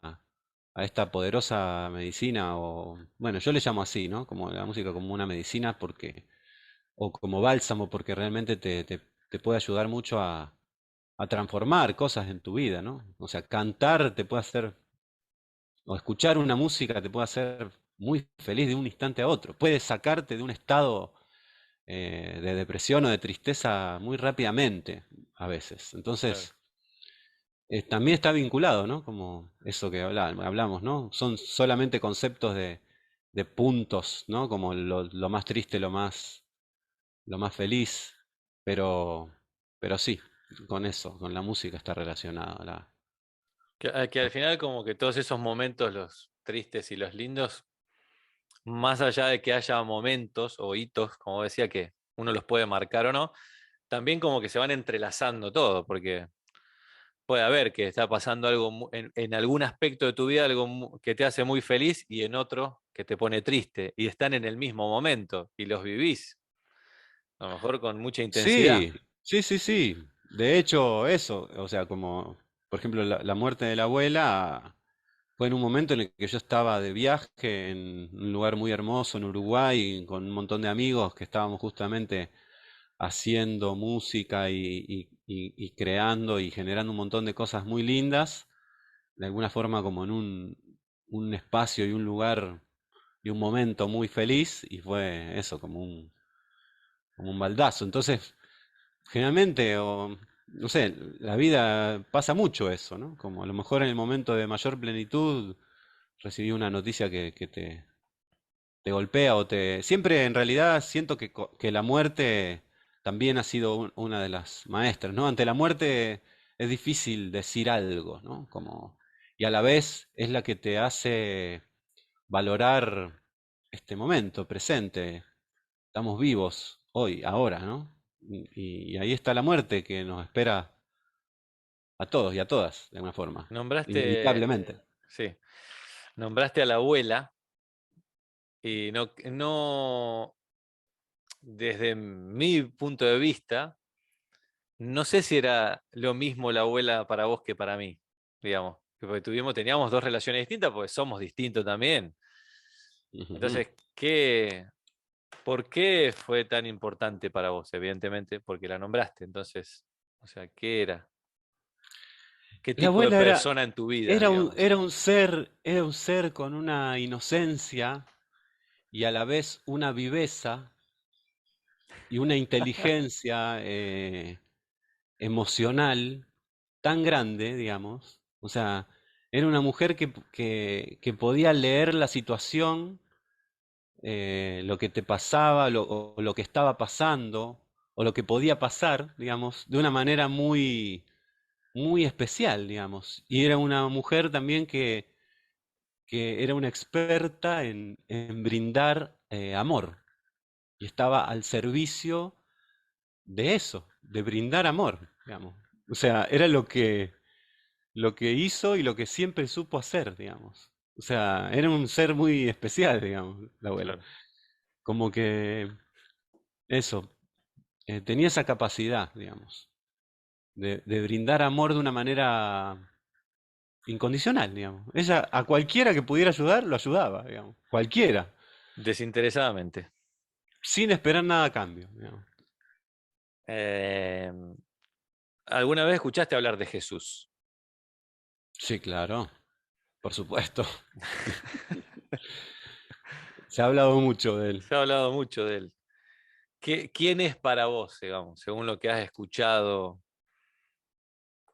a esta poderosa medicina o, bueno, yo le llamo así, ¿no? Como la música como una medicina porque, o como bálsamo porque realmente te puede ayudar mucho a transformar cosas en tu vida, ¿no? O sea, cantar te puede hacer o escuchar una música te puede hacer muy feliz de un instante a otro. Puede sacarte de un estado de depresión o de tristeza muy rápidamente, a veces. Claro. Entonces, también está vinculado, ¿no? Como eso que hablamos, ¿no? Son solamente conceptos de puntos, ¿no? Como lo más triste, lo más feliz, pero, pero sí, con eso, con la música está relacionado. Que al final como que todos esos momentos, los tristes y los lindos, más allá de que haya momentos o hitos, como decía, que uno los puede marcar o no, también como que se van entrelazando todo, porque puede haber que está pasando algo en algún aspecto de tu vida, algo que te hace muy feliz y en otro que te pone triste, y están en el mismo momento y los vivís, a lo mejor con mucha intensidad. Sí, sí, sí, sí. De hecho, eso, o sea, como, por ejemplo, la muerte de la abuela fue en un momento en el que yo estaba de viaje en un lugar muy hermoso en Uruguay, con un montón de amigos que estábamos justamente haciendo música y creando y generando un montón de cosas muy lindas, de alguna forma como en un espacio y un lugar y un momento muy feliz, y fue eso, como un baldazo. Entonces, generalmente, o no sé, la vida pasa mucho eso, ¿no? Como a lo mejor en el momento de mayor plenitud recibí una noticia que te golpea o te... Siempre en realidad siento que la muerte también ha sido una de las maestras, ¿no? Ante la muerte es difícil decir algo, ¿no? Como... Y a la vez es la que te hace valorar este momento presente. Estamos vivos hoy, ahora, ¿no? Y ahí está la muerte que nos espera a todos y a todas, de alguna forma, Nombraste, inevitablemente. sí, nombraste a la abuela y no, desde mi punto de vista, no sé si era lo mismo la abuela para vos que para mí, digamos. Porque teníamos dos relaciones distintas, porque somos distintos también. Ujú. Entonces, ¿por qué fue tan importante para vos? Evidentemente, porque la nombraste. Entonces, o sea, ¿qué era? ¿Qué La tipo de abuela era, persona en tu vida, digamos? era un ser con una inocencia y a la vez una viveza y una inteligencia emocional tan grande, digamos. O sea, era una mujer que podía leer la situación, lo que te pasaba, o lo que estaba pasando, o lo que podía pasar, digamos, de una manera muy, muy especial, digamos. Y era una mujer también que era una experta en brindar amor y estaba al servicio de eso, de brindar amor, digamos. O sea, era lo que hizo y lo que siempre supo hacer, digamos. O sea, era un ser muy especial, digamos, la abuela. Claro. Como que eso, tenía esa capacidad, digamos, de brindar amor de una manera incondicional, digamos. Ella a cualquiera que pudiera ayudar, lo ayudaba, digamos. Cualquiera, Desinteresadamente. sin esperar nada a cambio, digamos. Eh, ¿Alguna vez escuchaste hablar de Jesús? Sí, claro, por supuesto. Se ha hablado mucho de él. Se ha hablado mucho de él. ¿Quién es para vos, digamos, según lo que has escuchado?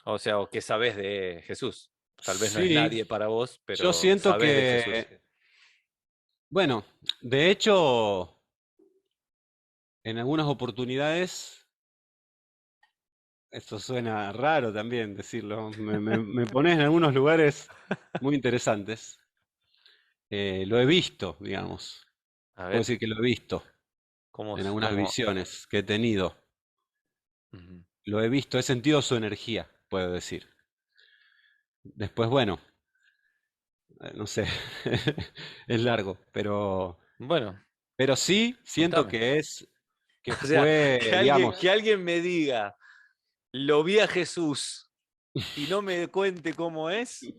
O sea, o qué sabes de Jesús. Tal vez no es Sí, nadie para vos, yo pero siento sabes de Jesús. que, bueno, de hecho, en algunas oportunidades, esto suena raro también decirlo, me pones en algunos lugares muy interesantes. Lo he visto, digamos. A Puedo ver, decir que lo he visto ¿cómo, en algunas cómo? visiones que he tenido. Ujú. Lo he visto, he sentido su energía, puedo decir. Después, bueno, no sé, es largo, Bueno, pero sí siento contame. que que O sea, fue, digamos, que alguien me diga, lo vi a Jesús y no me cuente cómo es.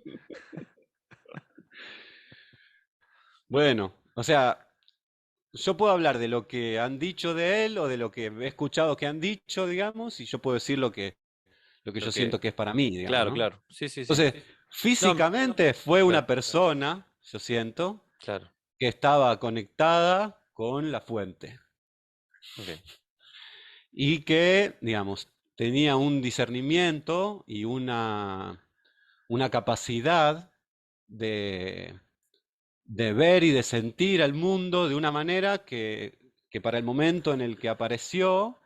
bueno, o sea, yo puedo hablar de lo que han dicho de él o de lo que he escuchado que han dicho, digamos, y yo puedo decir lo que Lo yo que, siento que es para mí, digamos, claro, ¿no? claro. Sí, sí, sí. Entonces, No, físicamente fue una claro, persona, yo siento, claro. que estaba conectada con la fuente Ok. y que, digamos, tenía un discernimiento y una capacidad de, de ver y de sentir al mundo de una manera que para el momento en el que apareció,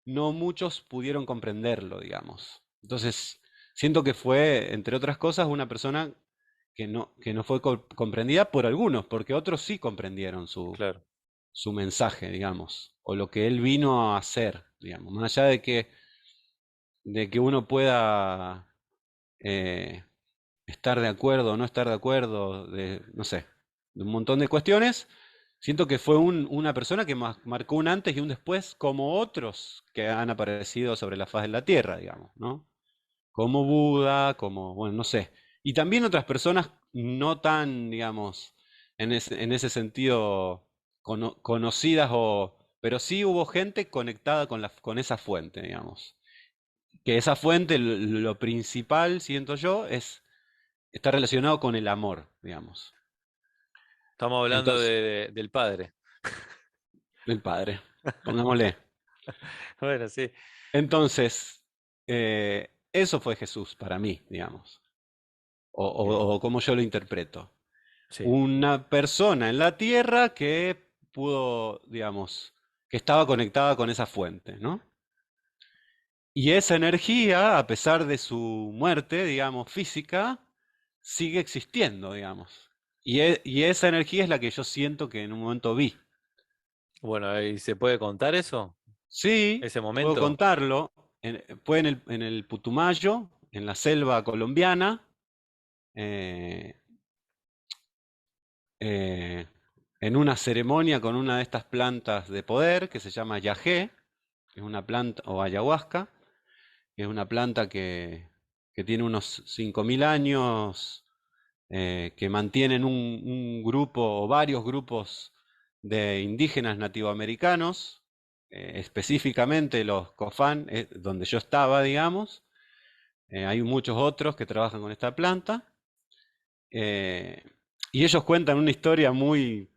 no muchos pudieron comprenderlo, digamos. Entonces, siento que fue, entre otras cosas, una persona que no fue comprendida por algunos, porque otros sí comprendieron Claro. su mensaje, digamos, o lo que él vino a hacer, digamos, más allá de que uno pueda eh, estar de acuerdo o no estar de acuerdo, no sé, de un montón de cuestiones. Siento que fue una persona que marcó un antes y un después, como otros que han aparecido sobre la faz de la Tierra, digamos, ¿no? Como Buda, como, bueno, no sé. Y también otras personas no tan, digamos, en ese sentido conocidas pero sí hubo gente conectada con esa fuente, digamos. Que esa fuente, lo principal, siento yo, está relacionado con el amor, digamos. Estamos hablando Entonces, del Padre. el Padre, pongámosle. Bueno, sí. Entonces, eso fue Jesús para mí, digamos, Bien. o como yo lo interpreto. Sí. Una persona en la tierra que pudo, digamos, que estaba conectada con esa fuente, ¿no? Y esa energía, a pesar de su muerte, digamos, física, sigue existiendo, digamos. Y esa energía es la que yo siento que en un momento vi. Bueno, ¿y se puede contar eso? Sí, ¿Ese puedo momento? contarlo. Fue en el Putumayo, en la selva colombiana, eh, eh, en una ceremonia con una de estas plantas de poder que se llama yagé, que es una planta, o ayahuasca, que es una planta que tiene unos 5.000 años, que mantienen un grupo o varios grupos de indígenas nativoamericanos, específicamente los Cofán, donde yo estaba, digamos, Hay muchos otros que trabajan con esta planta. eh, y ellos cuentan una historia muy,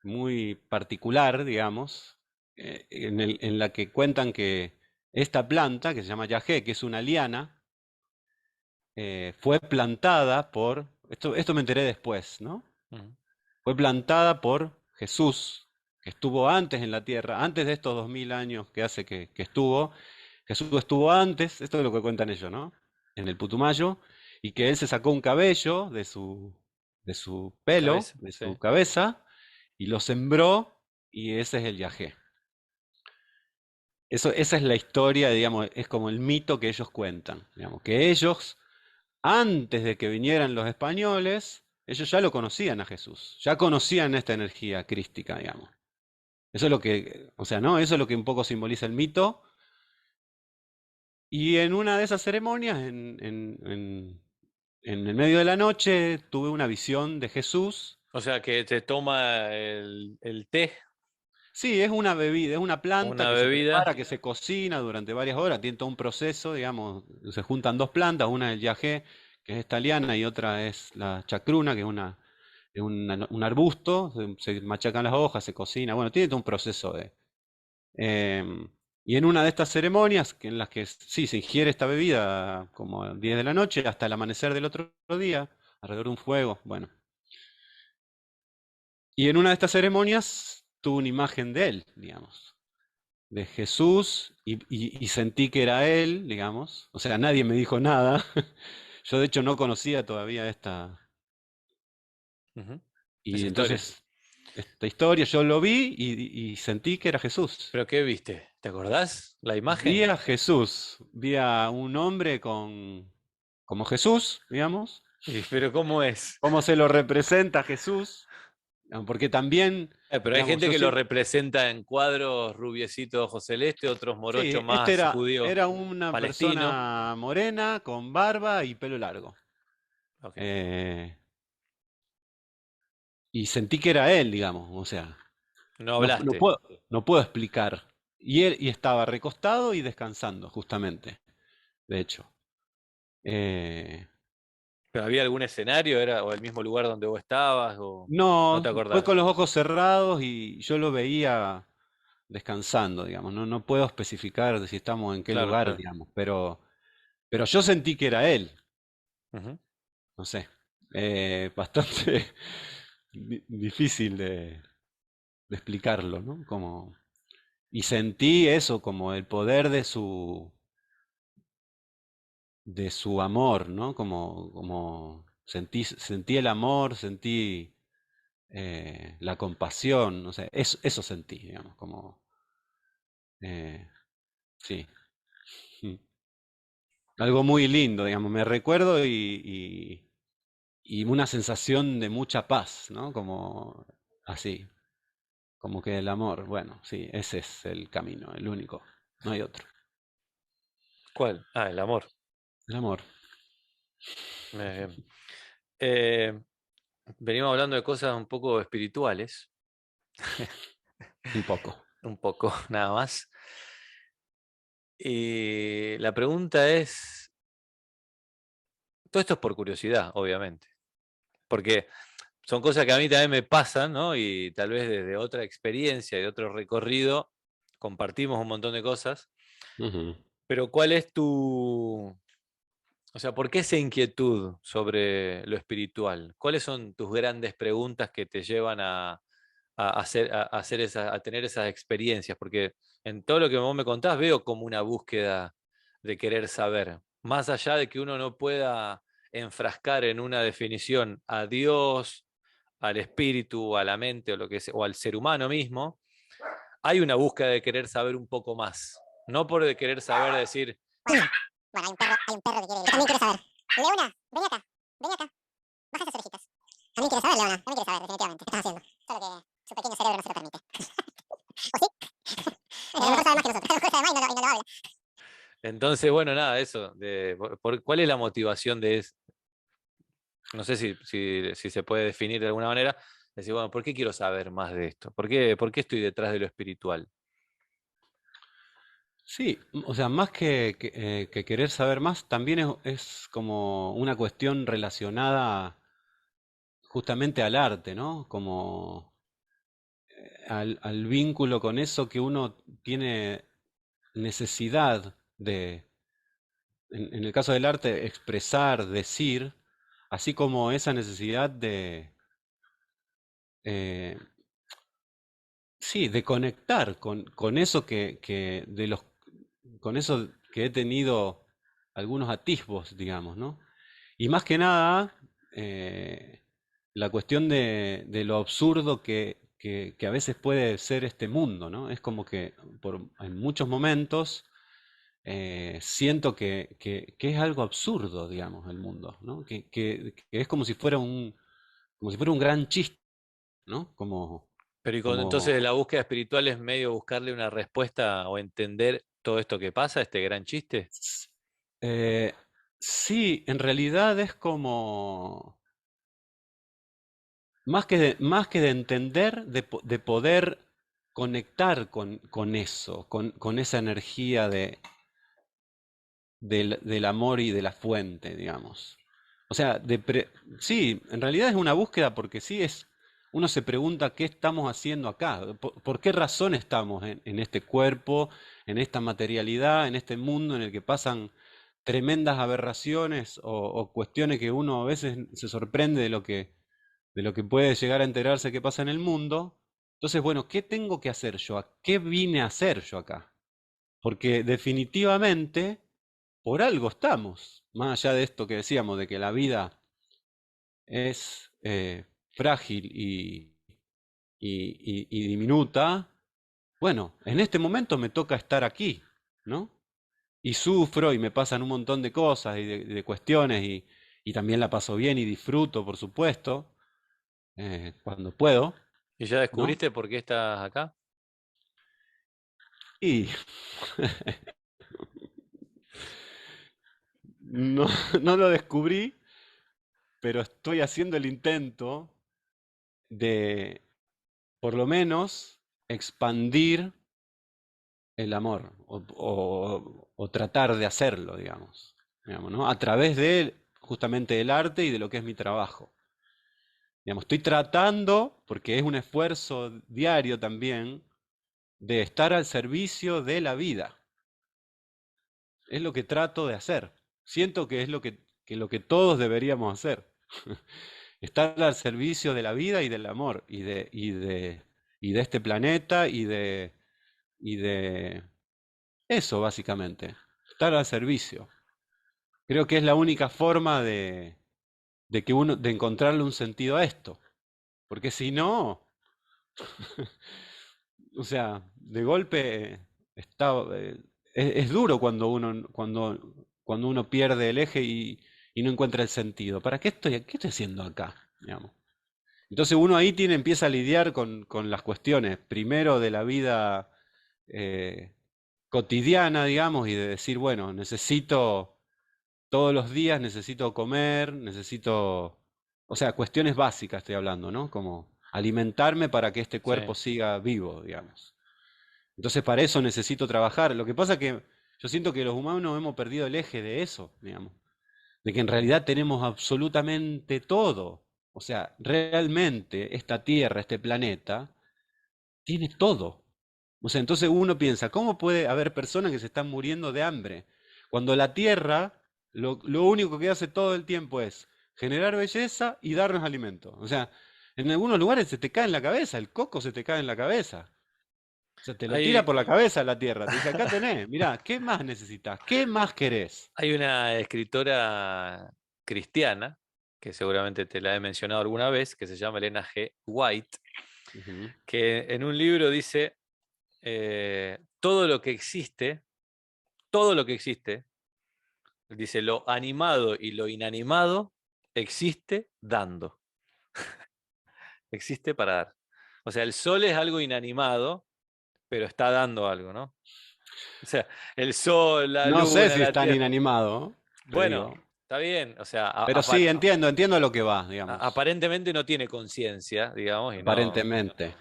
muy particular, digamos, en la que cuentan que esta planta, que se llama yagé, que es una liana, fue plantada por, esto me enteré después, ¿no? Ujú. Fue plantada por Jesús, que estuvo antes en la tierra, antes de estos 2000 años que hace que estuvo. Jesús estuvo antes, esto es lo que cuentan ellos, ¿no? En el Putumayo, y que él se sacó un cabello de su pelo, Cabeza, de sí. su cabeza, y lo sembró, y ese es el yagé. Esa es la historia, digamos, es como el mito que ellos cuentan, digamos, que ellos, antes de que vinieran los españoles, ellos ya lo conocían a Jesús, ya conocían esta energía crística, digamos. Eso es lo que, o sea, ¿no? Eso es lo que un poco simboliza el mito. Y en una de esas ceremonias, en el medio de la noche, tuve una visión de Jesús. O sea, que te toma el té, Sí, es una bebida, es una planta una que se bebida. prepara, que se cocina durante varias horas, tiene todo un proceso, digamos, se juntan dos plantas, una es el yagé, que es esta liana, y otra es la chacruna, que es un arbusto, se machacan las hojas, se cocina, bueno, tiene todo un proceso de... em, y en una de estas ceremonias, en las que sí, se ingiere esta bebida como a 10 de la noche hasta el amanecer del otro día, alrededor de un fuego, bueno. Y en una de estas ceremonias tuve una imagen de él, digamos, de Jesús, y sentí que era él, digamos. O sea, nadie me dijo nada. Yo de hecho no conocía todavía esta. Ujú. Y Esa historia. entonces, esta historia yo lo vi y sentí que era Jesús. ¿Pero qué viste? ¿Te acordás la Vi imagen? a Jesús, vi a un hombre como Jesús, digamos. Pero ¿cómo es? ¿Cómo se lo representa Jesús? Porque también, Pero hay digamos, gente yo que lo siempre... representa en cuadros rubiecitos ojo celeste, otros morochos Sí, este más era, judío era una palestino. persona morena con barba y pelo largo. Ok. Eh, y sentí que era él, digamos, o sea, No no, no hablaste. puedo, no puedo explicar. Y estaba recostado y descansando, justamente, de hecho. Eh, ¿Pero había algún escenario? ¿Era o el mismo lugar donde vos estabas? ¿O no no, te fue con acordás? los ojos cerrados y yo lo veía descansando, digamos. No, no puedo especificar si estamos en qué Claro, lugar, claro. digamos, pero yo sentí que era él, Ujú. no sé. Bastante difícil de explicarlo, ¿no? Y sentí eso, como el poder de su amor, ¿no? Como sentí el amor, sentí la compasión, no sé, eso sentí, digamos, eh, sí. Mm. Algo muy lindo, digamos, me recuerdo y una sensación de mucha paz, ¿no? Como así, como que el amor, bueno, sí, ese es el camino, el único, no hay otro. ¿Cuál? Ah, el amor. El amor, Eh, eh, venimos hablando de cosas un poco espirituales, un poco. un poco nada más. Y la pregunta es, todo esto es por curiosidad, obviamente, porque son cosas que a mí también me pasan, ¿no? Y tal vez desde otra experiencia y otro recorrido compartimos un montón de cosas, Ujú. pero ¿cuál es o sea, por qué esa inquietud sobre lo espiritual? ¿Cuáles son tus grandes preguntas que te llevan a tener esas experiencias? Porque en todo lo que vos me contás veo como una búsqueda de querer saber, más allá de que uno no pueda enfrascar en una definición a Dios, al espíritu, a la mente o lo que sea, o al ser humano mismo, hay una búsqueda de querer saber un poco más. No por de querer saber decir, Bueno, hay un perro que también quiere saber. Leona, vení acá, vení acá, baja esas orejitas. También quiere saber, Leona, también quiere saber, definitivamente, qué estás haciendo. Solo que su pequeño cerebro no se lo permite. ¿O sí? A lo mejor sabe más que nosotros, a lo mejor sabe más y no lo habla. entonces, bueno, nada, eso, ¿cuál es la motivación de eso? No sé si se puede definir de alguna manera, decir, bueno, ¿por qué quiero saber más de esto? ¿Por qué estoy detrás de lo espiritual? Sí, o sea, más que querer saber más, también es como una cuestión relacionada justamente al arte, ¿no? Como al vínculo con eso que uno tiene necesidad de, en el caso del arte, expresar, decir, así como esa necesidad de, eh, sí, de conectar con eso con eso que he tenido algunos atisbos, digamos, ¿no? Y más que nada, la cuestión de lo absurdo que a veces puede ser este mundo, ¿no? Es como que en muchos momentos siento que es algo absurdo, digamos, el mundo, ¿no? Que es como si fuera un gran chiste, ¿no? Pero entonces Como, la búsqueda espiritual es medio buscarle una respuesta o entender todo esto que pasa, este gran chiste. eh, sí, en realidad es como, más que de entender, de poder conectar con eso, con esa energía del amor y de la fuente, digamos. O sea, sí, en realidad es una búsqueda porque sí uno se pregunta qué estamos haciendo acá, por qué razón estamos en este cuerpo, en esta materialidad, en este mundo en el que pasan tremendas aberraciones o cuestiones que uno a veces se sorprende de lo que puede llegar a enterarse que pasa en el mundo. Entonces, bueno, ¿qué tengo que hacer yo? ¿Qué vine a hacer yo acá? Porque definitivamente por algo estamos, más allá de esto que decíamos, de que la vida es frágil y diminuta. Bueno, en este momento me toca estar aquí, ¿no? Y sufro y me pasan un montón de cosas y de cuestiones y también la paso bien y disfruto, por supuesto, cuando puedo, ¿Y ya ¿no? descubriste por qué estás acá? Y no, no lo descubrí, pero estoy haciendo el intento de, por lo menos, expandir el amor o tratar de hacerlo, digamos, ¿no? A través de justamente del arte y de lo que es mi trabajo. Digamos, estoy tratando, porque es un esfuerzo diario también, de estar al servicio de la vida. Es lo que trato de hacer. Siento que es lo que todos deberíamos hacer. Estar al servicio de la vida y del amor y de este planeta y de eso, básicamente. Estar al servicio. Creo que es la única forma de encontrarle un sentido a esto. Porque si no, o sea, de golpe está, es duro cuando uno pierde el eje y no encuentra el sentido. ¿Para qué estoy haciendo acá? Digamos. Entonces uno ahí empieza a lidiar con las cuestiones, primero de la vida eh, cotidiana, digamos, y de decir, bueno, todos los días necesito comer, o sea, cuestiones básicas estoy hablando, ¿no? Como alimentarme para que este Sí. cuerpo siga vivo, digamos. Entonces para eso necesito trabajar. Lo que pasa es que yo siento que los humanos hemos perdido el eje de eso, digamos, de que en realidad tenemos absolutamente todo. O sea, realmente esta Tierra, este planeta, tiene todo. O sea, entonces uno piensa, ¿cómo puede haber personas que se están muriendo de hambre? Cuando la Tierra lo único que hace todo el tiempo es generar belleza y darnos alimento. O sea, en algunos lugares se te cae en la cabeza, el coco se te cae en la cabeza. O sea, te lo tira Hay, por la cabeza la Tierra. Te dice, acá tenés, mirá, ¿qué más necesitas? ¿Qué más querés? hay una escritora cristiana, que seguramente te la he mencionado alguna vez, que se llama Elena G. White, Ujú. que en un libro dice, todo lo que existe, todo lo que existe, dice, lo animado y lo inanimado existe dando, existe para dar. O sea, el sol es algo inanimado, pero está dando algo, ¿no? O sea, el sol, la No sé luna, si es la tan tierra. inanimado, te Bueno, digo. está bien, o sea, Pero sí, entiendo a lo que va, digamos. aparentemente no tiene conciencia, digamos, y no. Aparentemente.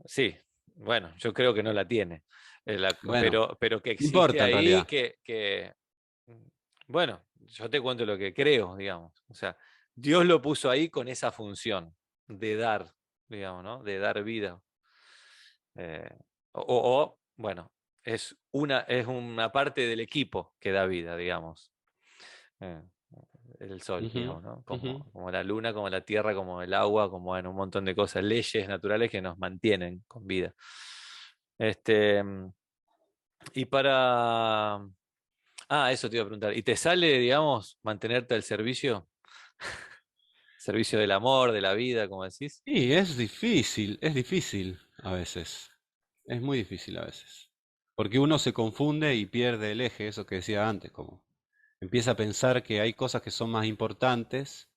Sí, bueno, yo creo que no la tiene. Bueno, pero que no existe importa en ahí realidad. mm, bueno, yo te cuento lo que creo, digamos. O sea, Dios lo puso ahí con esa función de dar, digamos, ¿no? De dar vida. Eh, bueno, es una parte del equipo que da vida, digamos. Eh, el sol, Ujú, digamos, ¿no? ujú. Como la luna, como la tierra, como el agua, como en un montón de cosas, leyes naturales que nos mantienen con vida. Este, y para... eso te iba a preguntar. ¿Y te sale, digamos, mantenerte al servicio? Servicio del amor, de la vida, como decís. Y es difícil a veces. Es muy difícil a veces. Porque uno se confunde y pierde el eje, eso que decía antes, como empieza a pensar que hay cosas que son más importantes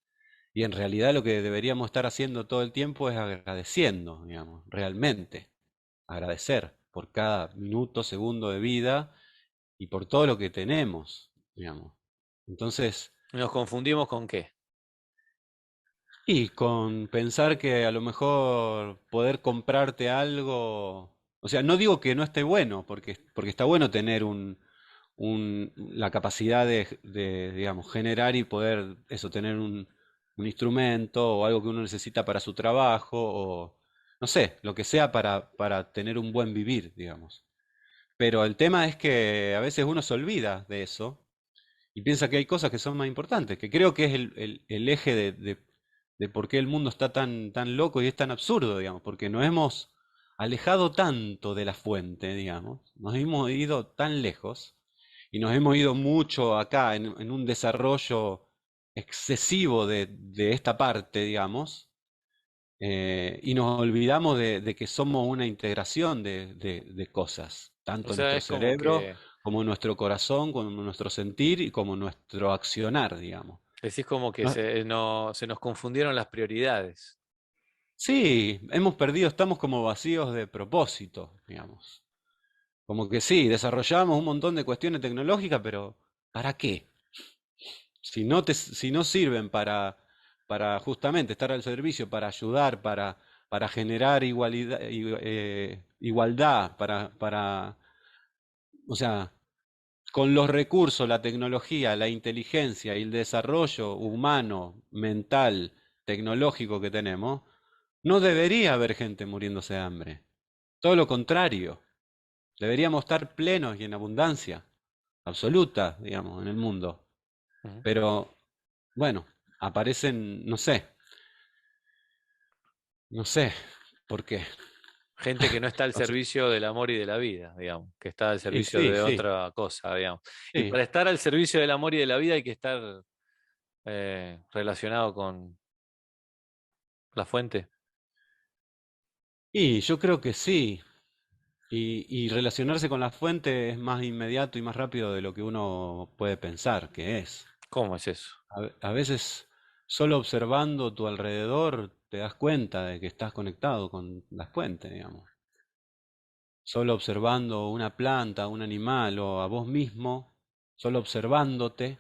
y en realidad lo que deberíamos estar haciendo todo el tiempo es agradeciendo, digamos, realmente. Agradecer por cada minuto, segundo de vida y por todo lo que tenemos, digamos. Entonces, ¿Nos confundimos con qué? y con pensar que a lo mejor poder comprarte algo, o sea, no digo que no esté bueno, porque está bueno tener la capacidad digamos, generar y poder eso, tener un instrumento o algo que uno necesita para su trabajo, o no sé, lo que sea para tener un buen vivir, digamos. Pero el tema es que a veces uno se olvida de eso y piensa que hay cosas que son más importantes, que creo que es el eje de por qué el mundo está tan loco y es tan absurdo, digamos, porque nos hemos alejado tanto de la fuente, digamos, nos hemos ido tan lejos y nos hemos ido mucho acá en un desarrollo excesivo de esta parte, digamos, y nos olvidamos de que somos una integración de cosas, O tanto sea, nuestro es como cerebro que, como nuestro corazón, como nuestro sentir y como nuestro accionar, digamos. decís como que No- se nos confundieron las prioridades. Sí, hemos perdido, estamos como vacíos de propósito, digamos. Como que sí, desarrollamos un montón de cuestiones tecnológicas, pero ¿para qué? Si no sirven para justamente estar al servicio, para ayudar, para generar igualdad, o sea, con los recursos, la tecnología, la inteligencia y el desarrollo humano, mental, tecnológico que tenemos, no debería haber gente muriéndose de hambre. Todo lo contrario, deberíamos estar plenos y en abundancia absoluta, digamos, en el mundo. Ujú. Pero, bueno, aparecen, no sé por qué. Gente que no está al O sea, servicio del amor y de la vida, digamos, que está al y servicio sí, de sí, otra cosa, digamos. Y sí. para estar al servicio del amor y de la vida hay que estar relacionado con la fuente. Y yo creo que sí. Y relacionarse con la fuente es más inmediato y más rápido de lo que uno puede pensar que es. ¿Cómo es eso? A veces, solo observando tu alrededor, te das cuenta de que estás conectado con la fuente, digamos. Solo observando una planta, un animal o a vos mismo, solo observándote,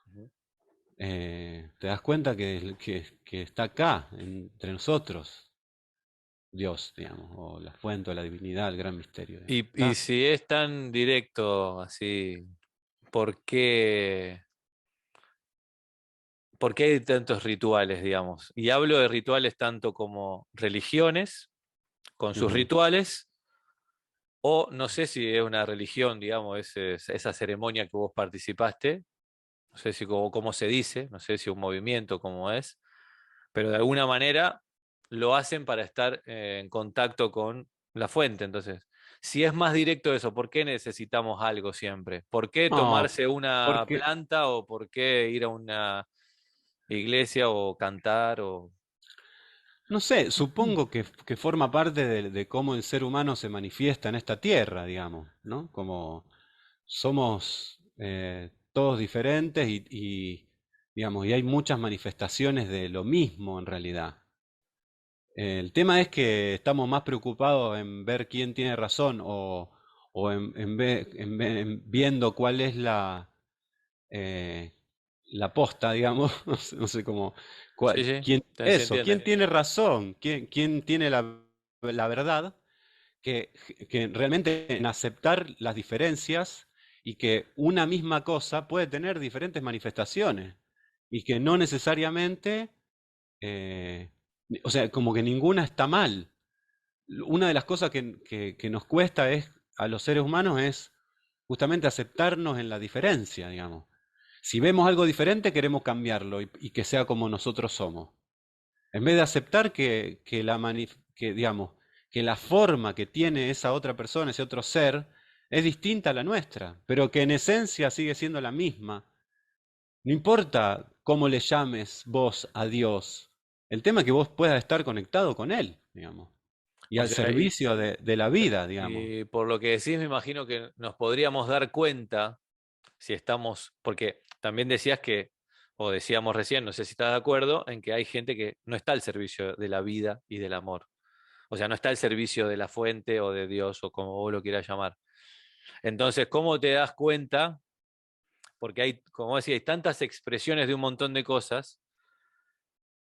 Ujú. te das cuenta que está acá, entre nosotros, Dios, digamos, o la fuente o la divinidad, el gran misterio, digamos. Y Está. si es tan directo así, ¿por qué, por qué hay tantos rituales, digamos? Y hablo de rituales tanto como religiones, con sus Ujú. rituales, o no sé si es una religión, digamos, esa ceremonia que vos participaste, no sé si cómo se dice, no sé si un movimiento, cómo es, pero de alguna manera lo hacen para estar en contacto con la fuente. Entonces, si es más directo eso, ¿por qué necesitamos algo siempre? ¿Por qué No, tomarse una porque, planta o por qué ir a una iglesia o cantar o... no sé, supongo que forma parte de cómo el ser humano se manifiesta en esta tierra, digamos, ¿no? Como somos todos diferentes digamos, y hay muchas manifestaciones de lo mismo en realidad. El tema es que estamos más preocupados en ver quién tiene razón o en viendo cuál es eh, la posta, digamos, no sé cómo, Sí, sí, quién, se eso, entiende. quién tiene razón, quién tiene la verdad, que realmente en aceptar las diferencias y que una misma cosa puede tener diferentes manifestaciones y que no necesariamente, eh, o sea, como que ninguna está mal. Una de las cosas que nos cuesta es, a los seres humanos es justamente aceptarnos en la diferencia, digamos. Si vemos algo diferente, queremos cambiarlo y que sea como nosotros somos. En vez de aceptar digamos, que la forma que tiene esa otra persona, ese otro ser, es distinta a la nuestra, pero que en esencia sigue siendo la misma. No importa cómo le llames vos a Dios, el tema es que vos puedas estar conectado con Él, digamos, y O al sea, servicio de la vida, digamos. y por lo que decís, me imagino que nos podríamos dar cuenta si estamos, porque también decías que, o decíamos recién, no sé si estás de acuerdo, en que hay gente que no está al servicio de la vida y del amor. O sea, no está al servicio de la fuente o de Dios o como vos lo quieras llamar. Entonces, ¿cómo te das cuenta? Porque hay, como decía, hay tantas expresiones de un montón de cosas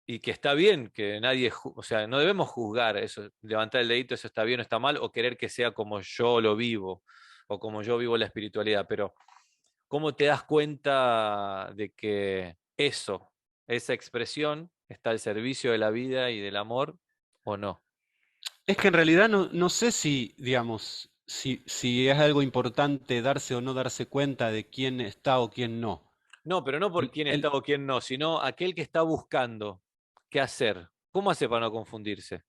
y que está bien que nadie, o sea, no debemos juzgar eso, levantar el dedito, eso está bien o está mal, o querer que sea como yo lo vivo o como yo vivo la espiritualidad, pero ¿cómo te das cuenta de que eso, esa expresión, está al servicio de la vida y del amor o no? Es que en realidad no sé si, digamos, si es algo importante darse o no darse cuenta de quién está o quién no. No, pero no por El- quién está el- o quién no, sino aquel que está buscando qué hacer. ¿Cómo hace para no confundirse?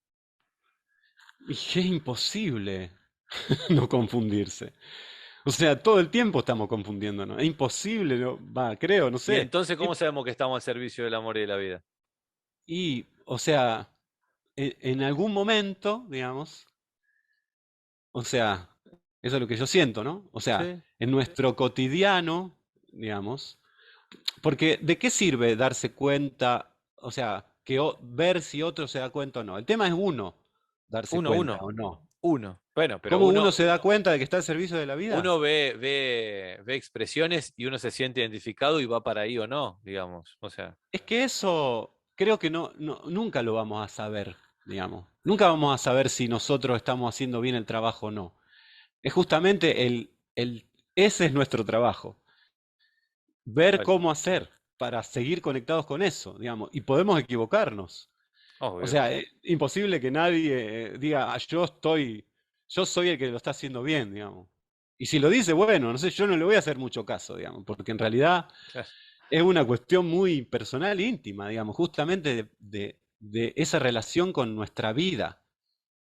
y es imposible no confundirse. O sea, todo el tiempo estamos confundiéndonos. Es imposible, va, creo, no Y sé. entonces, ¿cómo sabemos que estamos al servicio del amor y de la vida? O sea, en algún momento, digamos, o sea, eso es lo que yo siento, ¿no? O sea, Sí. en nuestro cotidiano, digamos, porque ¿de qué sirve darse cuenta? O sea, ver si otro se da cuenta o no. El tema es uno darse Uno, cuenta uno, o no. uno. Bueno, pero ¿Cómo uno uno, se da cuenta de que está al servicio de la vida? uno ve expresiones y uno se siente identificado y va para ahí o no, digamos. O sea, Es que eso creo que nunca lo vamos a saber, digamos. Nunca vamos a saber si nosotros estamos haciendo bien el trabajo o no. Es justamente ese es nuestro trabajo. Ver bueno, cómo hacer para seguir conectados con eso, digamos. Y podemos equivocarnos. O obvio. sea, es imposible que nadie diga, "Ah, yo soy el que lo está haciendo bien, digamos. Y si lo dice, bueno, no sé, yo no le voy a hacer mucho caso, digamos, porque en realidad Claro. es una cuestión muy personal e íntima, digamos, justamente de esa relación con nuestra vida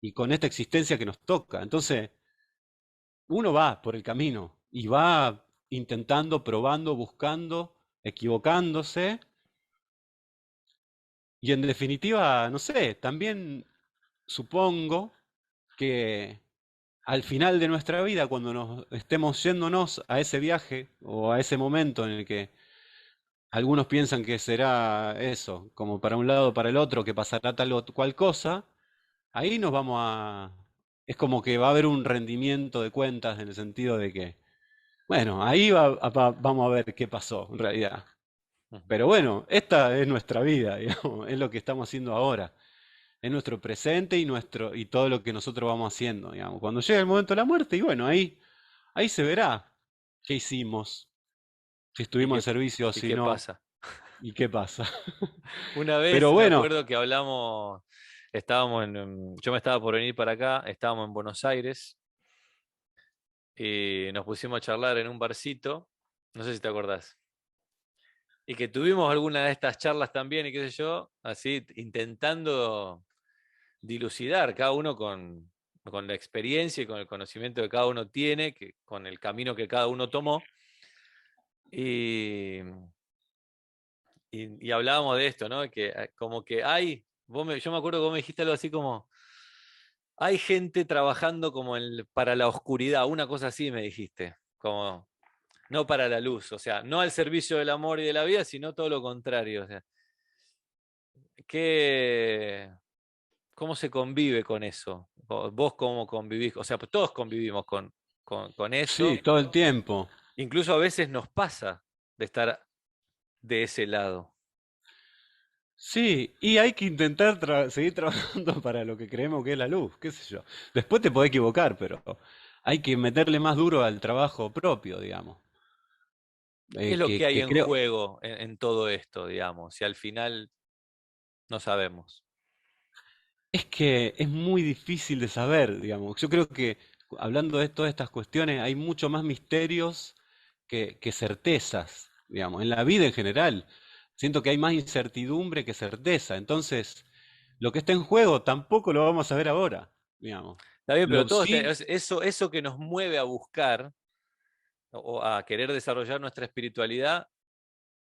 y con esta existencia que nos toca. Entonces, uno va por el camino y va intentando, probando, buscando, equivocándose y en definitiva, no sé, también supongo que al final de nuestra vida, cuando nos estemos yéndonos a ese viaje o a ese momento en el que algunos piensan que será eso, como para un lado o para el otro, que pasará tal o cual cosa, ahí nos vamos a... Es como que va a haber un rendimiento de cuentas en el sentido de que, bueno, ahí vamos a ver qué pasó en realidad. Ujú. Pero bueno, esta es nuestra vida, digamos, es lo que estamos haciendo ahora. Es nuestro presente y todo lo que nosotros vamos haciendo, digamos. Cuando llega el momento de la muerte, y bueno, ahí se verá qué hicimos, si ¿Y estuvimos al qué, servicio o y si qué no, pasa? y qué pasa. Una Pero vez me bueno, acuerdo que hablamos, estábamos yo me estaba por venir para acá, estábamos en Buenos Aires y nos pusimos a charlar en un barcito, no sé si te acordás. Y que tuvimos alguna de estas charlas también y qué sé yo, así intentando dilucidar cada uno con la experiencia y con el conocimiento que cada uno tiene, que, con el camino que cada uno tomó. Y, y hablábamos de esto, ¿no? Que como que hay, yo me acuerdo que vos me dijiste algo así como, hay gente trabajando como para la oscuridad, una cosa así me dijiste, como no para la luz, o sea, no al servicio del amor y de la vida, sino todo lo contrario. O sea, ¿qué, cómo se convive con eso? ¿Vos cómo convivís? O sea, pues todos convivimos con sí, eso. todo el tiempo. Incluso a veces nos pasa de estar de ese lado. Sí, y hay que intentar seguir trabajando para lo que creemos que es la luz, qué sé yo. Después te podés equivocar, pero hay que meterle más duro al trabajo propio, digamos. ¿Qué es lo que hay Que en creo, juego en todo esto, digamos? Si al final no sabemos. es que es muy difícil de saber, digamos. Yo creo que hablando de todas estas cuestiones hay mucho más misterios que certezas, digamos. En la vida en general, siento que hay más incertidumbre que certeza. Entonces, lo que está en juego tampoco lo vamos a ver ahora, digamos. Está bien, pero Lo todo sí, eso que nos mueve a buscar o a querer desarrollar nuestra espiritualidad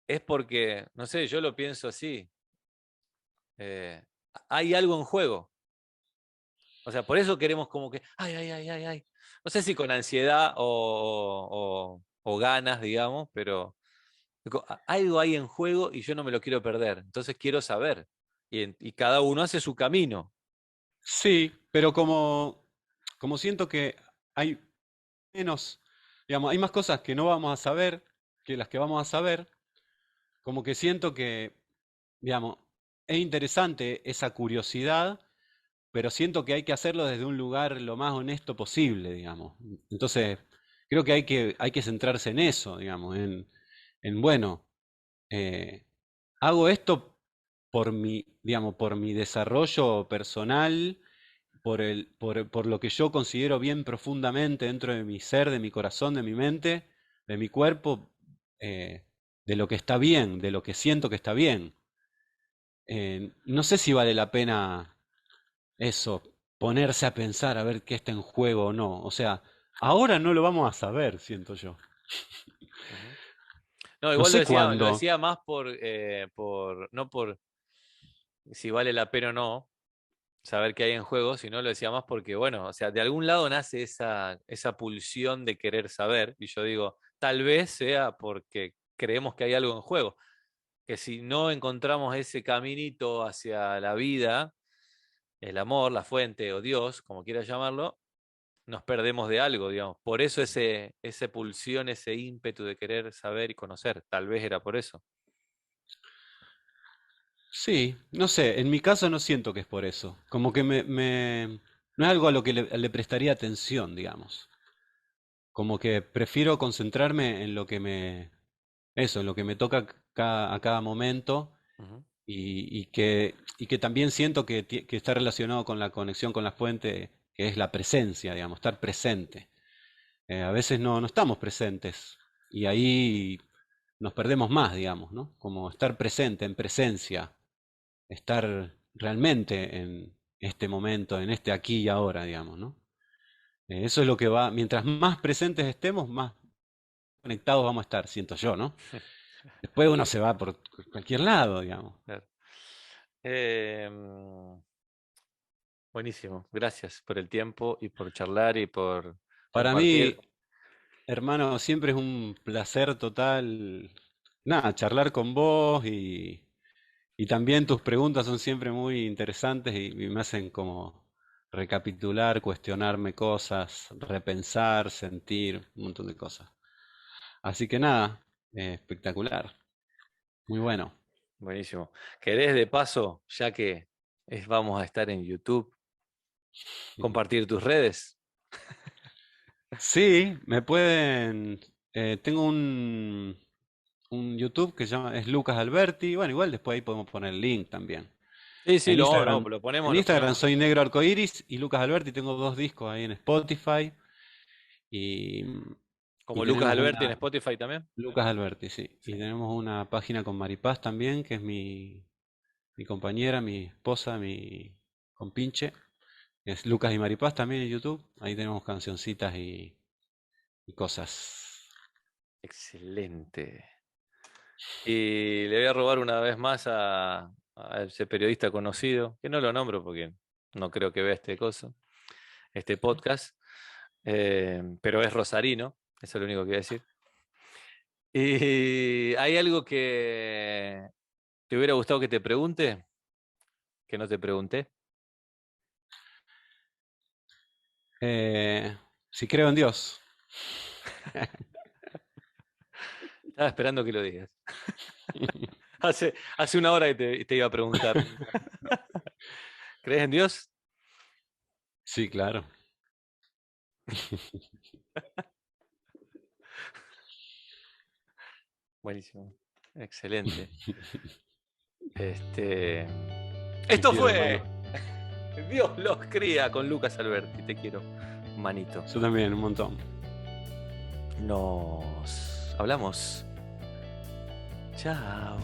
es porque, no sé, yo lo pienso así, eh, hay algo en juego. O sea, por eso queremos como que, ay, ay, ay, ay, ay. No sé si con ansiedad o ganas, digamos, pero algo hay en juego y yo no me lo quiero perder. Entonces quiero saber. Y cada uno hace su camino. sí, pero como siento que hay menos, digamos, hay más cosas que no vamos a saber que las que vamos a saber, como que siento que, digamos, es interesante esa curiosidad, pero siento que hay que hacerlo desde un lugar lo más honesto posible, digamos. Entonces, creo que hay que centrarse en eso, digamos, bueno, eh, hago esto por digamos, por mi desarrollo personal, por lo que yo considero bien profundamente dentro de mi ser, de mi corazón, de mi mente, de mi cuerpo, de lo que está bien, de lo que siento que está bien. No sé si vale la pena eso, ponerse a pensar a ver qué está en juego o no. O sea, ahora no lo vamos a saber, siento yo. Ujú. No, No igual sé lo cuándo. decía más no por si vale la pena o no saber qué hay en juego, sino lo decía más porque, bueno, o sea, de algún lado nace esa pulsión de querer saber, y yo digo, tal vez sea porque creemos que hay algo en juego, que si no encontramos ese caminito hacia la vida, el amor, la fuente o Dios, como quieras llamarlo, nos perdemos de algo, digamos. Por eso ese pulsión, ese ímpetu de querer saber y conocer, tal vez era por eso. Sí, no sé, en mi caso no siento que es por eso. Como que no es algo a lo que le prestaría atención, digamos. Como que prefiero concentrarme en lo que eso, en lo que me toca a cada momento Ujú. y que también siento que está relacionado con la conexión con la fuente, que es la presencia, digamos, estar presente. A veces no estamos presentes y ahí nos perdemos más, digamos, ¿no? Como estar presente, en presencia, estar realmente en este momento, en este aquí y ahora, digamos, ¿no? Eso es lo que va, mientras más presentes estemos, más conectados vamos a estar, siento yo, ¿no? Después uno se va por cualquier lado, digamos. Claro. Em, Buenísimo, gracias por el tiempo y por charlar y por Para mí, compartir. hermano, siempre es un placer total, nada, charlar con vos y también tus preguntas son siempre muy interesantes y me hacen como recapitular, cuestionarme cosas, repensar, sentir, un montón de cosas. Así que nada, espectacular, muy bueno. Buenísimo. ¿Querés de paso, ya que vamos a estar en YouTube, compartir tus redes? Sí, me pueden, tengo un YouTube que se llama, es Lucas Alberti, bueno, igual después ahí podemos poner el link también. Sí, sí, En no, Instagram, lo en ponemos, lo Instagram ponemos. soy Negro Arcoiris y Lucas Alberti, tengo dos discos ahí en Spotify y, y Como Lucas tenemos Alberti en una, Spotify también. Lucas Alberti, sí, y Sí. tenemos una página con Maripaz también, que es mi compañera, mi esposa, mi compinche, que es Lucas y Maripaz también en YouTube, ahí tenemos cancioncitas y cosas. Excelente. Y le voy a robar una vez más a ese periodista conocido, que no lo nombro porque no creo que vea este podcast, pero es rosarino, eso es lo único que voy a decir. ¿Y hay algo que te hubiera gustado que te pregunte, que no te pregunté? Si creo en Dios. Estaba esperando que lo digas. Hace una hora que te iba a preguntar. ¿Crees en Dios? Sí, claro. Buenísimo. Excelente. Esto Te quiero, fue hermano. Dios los cría con Lucas Alberti. Te quiero, manito. Yo también, un montón. Nos hablamos. Chao.